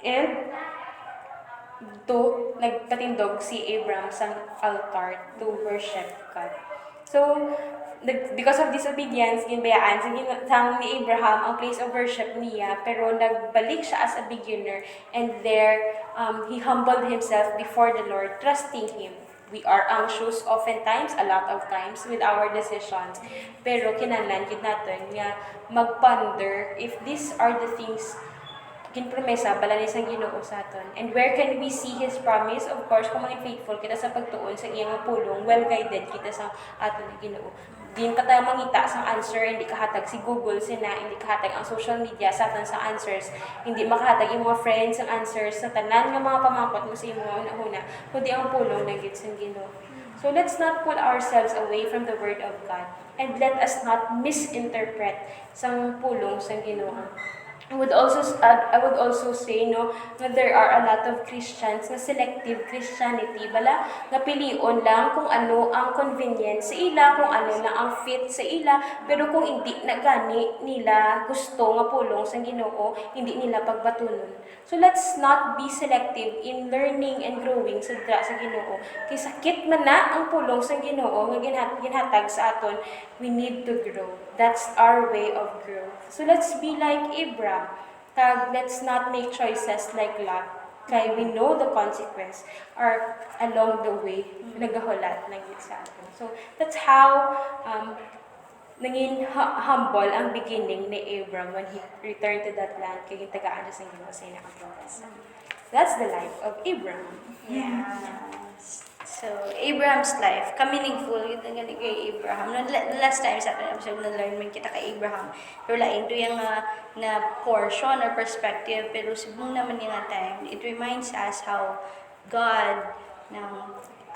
And nagpatindog si Abraham sa altar to worship God. So, because of disobedience, ginbayaan sa ni Abraham ang place of worship niya, pero nagbalik siya as a beginner, and there he humbled himself before the Lord, trusting Him. We are anxious oftentimes, a lot of times, with our decisions. Pero kinahanglan gid naton nga mag-ponder if these are the things ginpromesa balanis ang Ginoo sa aton. And where can we see His promise? Of course, kung mga faithful kita sa pagtuon sa iyang pulong, well-guided kita sa aton ng Ginoo. Din ka tayo mangita sa answer, hindi kahatag si Google hindi kahatag ang social media sa aton sa answers, hindi makahatag yung mga friends ang answers sa tanan nga mga pamangkot mo sa imong una-una, kundi ang pulong ng gid sa Ginoo. So let's not pull ourselves away from the Word of God, and let us not misinterpret sang pulong sa Ginoo. I would also say that there are a lot of Christians na selective Christianity bala nga pilion lang kung ano ang convenient sa ila, kung ano lang ang fit sa ila, pero kung hindi na gani nila gusto nga pulong sa Ginoo, hindi nila pagbatunon. So let's not be selective in learning and growing sa Ginoo. Kay sakit man na ang pulong sa Ginoo nga ginhatag sa aton, we need to grow. That's our way of growth. So let's be like Abraham. Let's not make choices like Lot. Kaya we know the consequence are along the way, nagahulat lang yun sa atin. So that's how naging humble ang beginning ni Abraham when he returned to that land kaya tagaan sa Ginoo sa nakapromise. That's the life of Abraham. Yes. So, Abraham's life, ka-meaningful, yun ang galing kay Abraham. Last time sa atin episode, na-learn man kita kay Abraham. Pero lain to yung na portion or perspective, pero subong naman yung time, it reminds us how God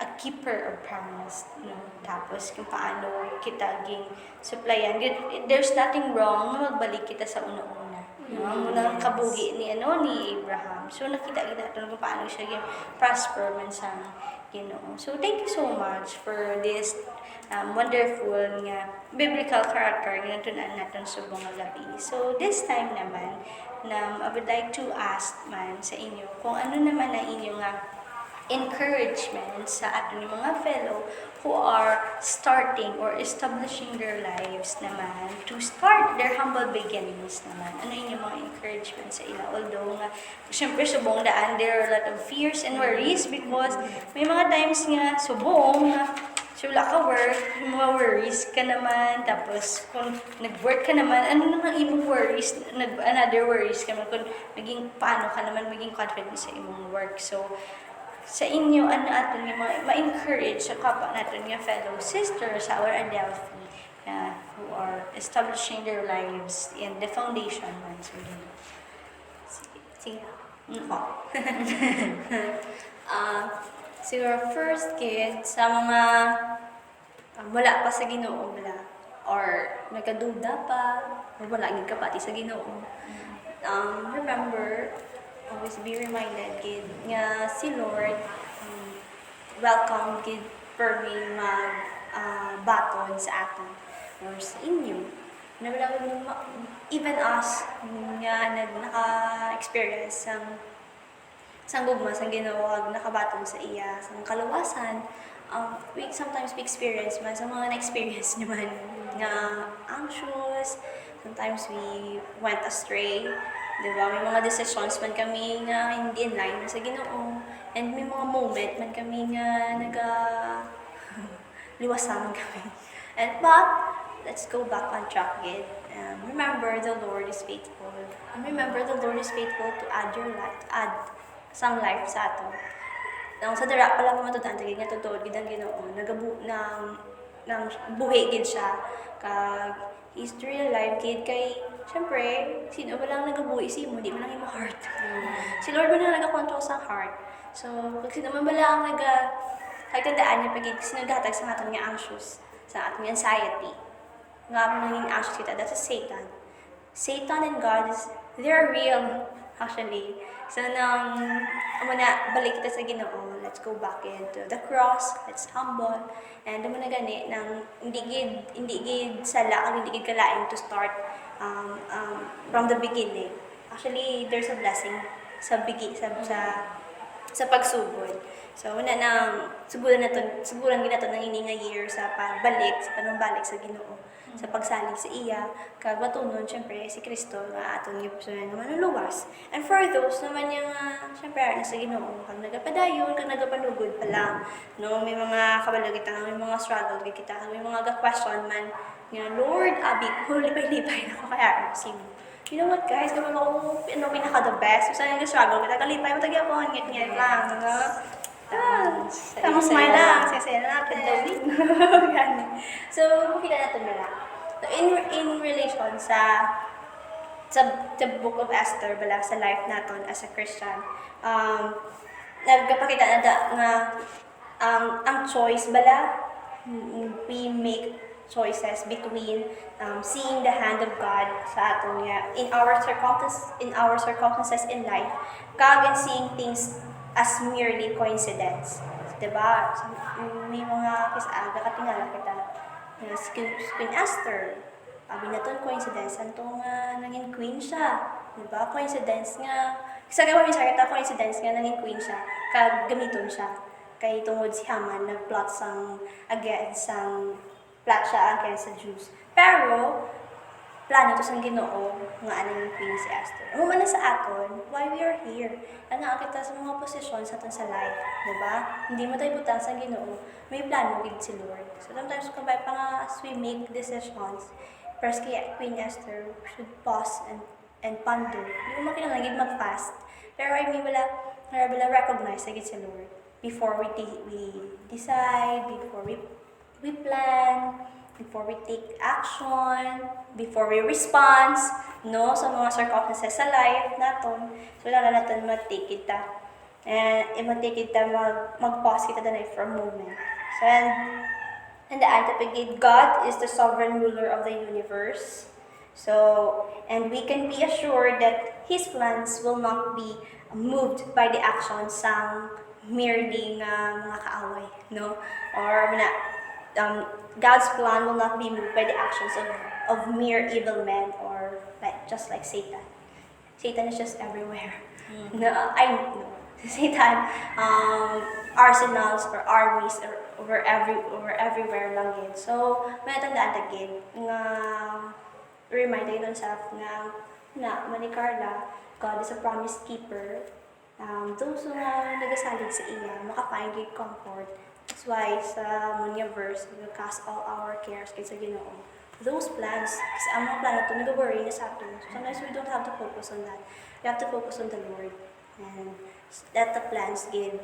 a keeper of promise, no? Tapos kung paano kita ging supplyan. There's nothing wrong na magbalik kita sa una-una. No? Muna Yes. kabugi ni Abraham. So nakita kita kung paano siya ging prosper man sa Ginoo. So thank you so much for this wonderful nga biblical character nga natunan natin subong nga gabi. So this time naman, I would like to ask man sa inyo kung ano naman ang inyo nga encouragement sa ating mga fellow who are starting or establishing their lives naman to start their humble beginnings naman. Ano yung mga encouragement sa ila? Although nga, syempre subong daan, there are a lot of fears and worries because may mga times nga subong nga so, wala ka work, yung mga worries ka naman, tapos kung nag-work ka naman, ano naman imong worries, another worries ka naman, kung paano ka naman maging confident sa imong work. So, sa inyo, ano aton yung mga ma-encourage sa kapwa natin yung fellow sisters sa our Adelfi who are establishing their lives in the foundation man. So, yun. Sige. Mm-hmm. Siguro first kid sa mga wala pa sa Ginoo bala or nagaduda pa or wala gid ka pati sa Ginoo. Remember, always be reminded kid nga si Lord welcome kid for me mag baton sa aton or sa inyo. Even us nga naka-experience sang gugma sang ginawag nakabaton sa iya sang kaluwasan, we sometimes we experience man sa mga na-experience naman nga anxious, sometimes we went astray, di ba? May mga decisions man kami nga hindi in line sa Ginoo, and may mga moment man kami nga liwasan kami, but let's go back on track again. Remember the Lord is faithful, and remember the Lord is faithful to add your life, add sang life sa ato. Nang sa dara pala matudan tagid nga totoo gid ang Ginoo, nang buhi gid siya kag history alive gid kay syempre sino ba lang nagabuhi si mo di man lang imo heart. Si Lord man lang nagakontrol sa heart. So pag sino man bala ang tandaan niya pagid sino naghatag sa aton nga anxious, sa aton nga anxiety. Nga naging anxious kita, that's a Satan and God they're real actually. So nang balik kita sa Ginoo, let's go back into the cross, let's humble, and na gani nang hindi gid sala kag hindi gid kalain to start from the beginning. Actually, there's a blessing sa sa pagsugod. So una nang suguran ginaton ng ini nga year sa pagbalik sa Ginoo, sa pagsalig sa iya kag matunon syempre si Kristo nga aton gipsunan nga manuluwas. And for those naman yung syempre na sa Ginoo kag nagapadayon kag nagapanugod pa lang, no, may mga kabalo kita may mga struggle kita may mga question man nga Lord abi ko lipay-lipay na ko kaya sino. You know what guys, gawin ako pinaka the best. Sa nga struggle kita kalipay mo tagyapon ngit lang, no. Tamang smile lang, sasaya na natin dawin. So, makita natin nila. So, in relation sa Book of Esther, bala, sa life natin as a Christian, nagpakita na nga ang choice, bala, we make choices between seeing the hand of God sa aton in our circumstances in life, kag and seeing things as merely coincidence. Diba? May mga aga katingala kita na si Queen Esther. Abi na ton coincidence. Anto nga naging queen siya. Diba? Coincidence nga. Isa ka minsan kita coincidence nga naging queen siya. Kag gamiton siya. Kay tungod si Haman nag-plot plot siya against sa Jews. Pero, plano to sa Ginoo nga anang queen si Esther. Human na sa aton, why we are here. Ano kita sa mga posisyon sa aton sa life, diba? Hindi mo tayo butang sa Ginoo, may plano with si Lord. So sometimes kung pa nga as we make decisions, first kaya Queen Esther should pause and ponder. Hindi mo makinalagid mag-fast. Pero I mean, wala recognize agad si Lord before we decide, before we plan, before we take action, before we respond, no, sa mga circumstances sa life naton. So, wala natin mag-take kita And imatake kita mag-pause kita danay for a moment. So, and the antipagid, God is the sovereign ruler of the universe. So, and we can be assured that His plans will not be moved by the actions ng merely mga kaaway, no? Or God's plan will not be moved by the actions of mere evil men or just like Satan. Satan is just everywhere. No, I know. Satan, arsenals or armies over everywhere lang yun. So, may natandaan again nga remind tayo self na mani Carla, God is a promise keeper. Those who nagasalig sa iya, makafind great comfort. That's why sa Munya verse, we will cast all our cares kay sa Ginoo. Those plans, kasi ang mga plano ito, nag-worry na sa atin. So sometimes we don't have to focus on that. We have to focus on the Lord. And let the plans give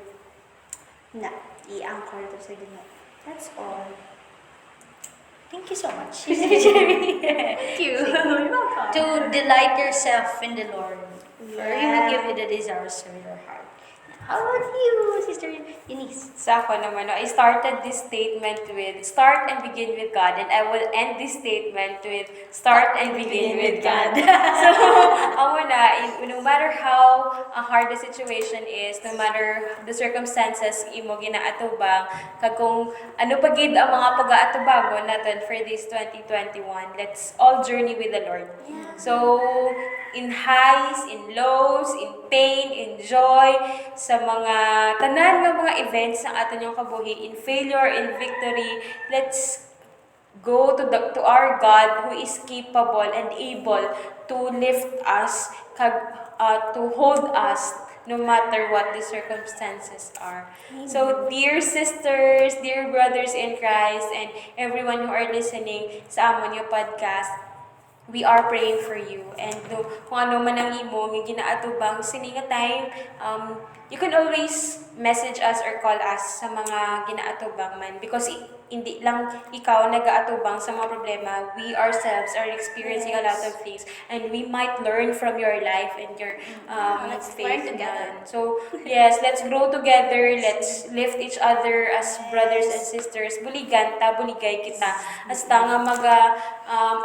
i-anchor ito sa Ginoo. That's all. Thank you so much, Sister Cherry. Thank you. You're welcome. To delight yourself in the Lord. For He will give you the desires of your heart. How about you, Sister Eunice? Sa ako naman, I started this statement with start and begin with God, and I will end this statement with start and begin with God. So, ako na, no matter how hard the situation is, no matter the circumstances imo ginaatubang, kag kung ano pagid ang mga pag-aatubangon natin for this 2021, let's all journey with the Lord. Yeah. So, in highs, in lows, in pain, in joy, sa mga tanan ng mga events ng aton yung kabuhi, in failure, in victory, let's go to our God who is capable and able to lift us, to hold us, no matter what the circumstances are. So, dear sisters, dear brothers in Christ, and everyone who are listening sa amon yung podcast, we are praying for you. And kung ano man ang imo, may ginaatubang sininga time, you can always message us or call us sa mga ginaatubang man. Because hindi lang ikaw nag-aatubang sa mga problema, we ourselves are experiencing a lot of things. And we might learn from your life and your Let's faith. learn together. So, yes, let's grow together. Let's lift each other as brothers and sisters. Buligan ta, buligay kita. Hasta nga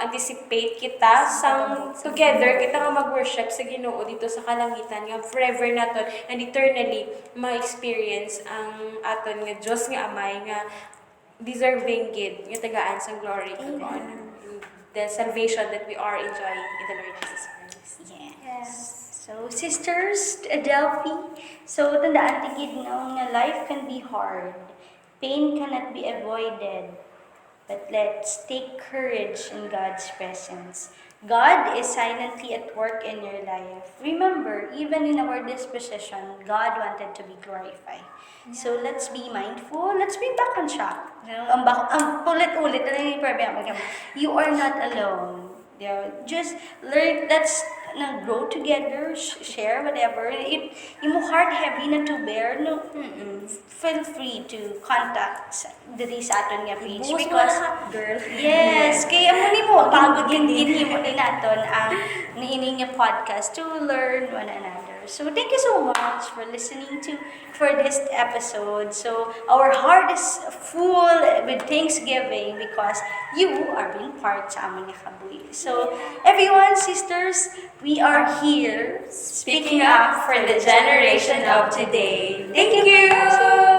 anticipate kita sang together kita nga mag-worship sa Ginoo dito sa kalangitan nga forever naton and eternally ma-experience ang aton nga Dios nga Amay nga deserving gid nga tagaan sa glory kag honor. The salvation that we are enjoying in the Lord Jesus Christ. Yes. So, sisters, Adelfi, so tandaan tigid na life can be hard. Pain cannot be avoided. But let's take courage in God's presence. God is silently at work in your life. Remember, even in our disposition, God wanted to be glorified. So let's be mindful. Let's be back on track. Ulit-ulit. You are not alone. Just learn. Let's grow together. Share whatever. If you heart heavy na to bear, feel free to contact the sa aton nga page because girl. yes, kaya mo pagod din mo din naton ang niining nga podcast to learn one another. So thank you so much for listening for this episode. So our heart is full with thanksgiving because you are being part sa amon nga kabuhi. So everyone, sisters, we are here Speaking up for the generation of today. Thank you!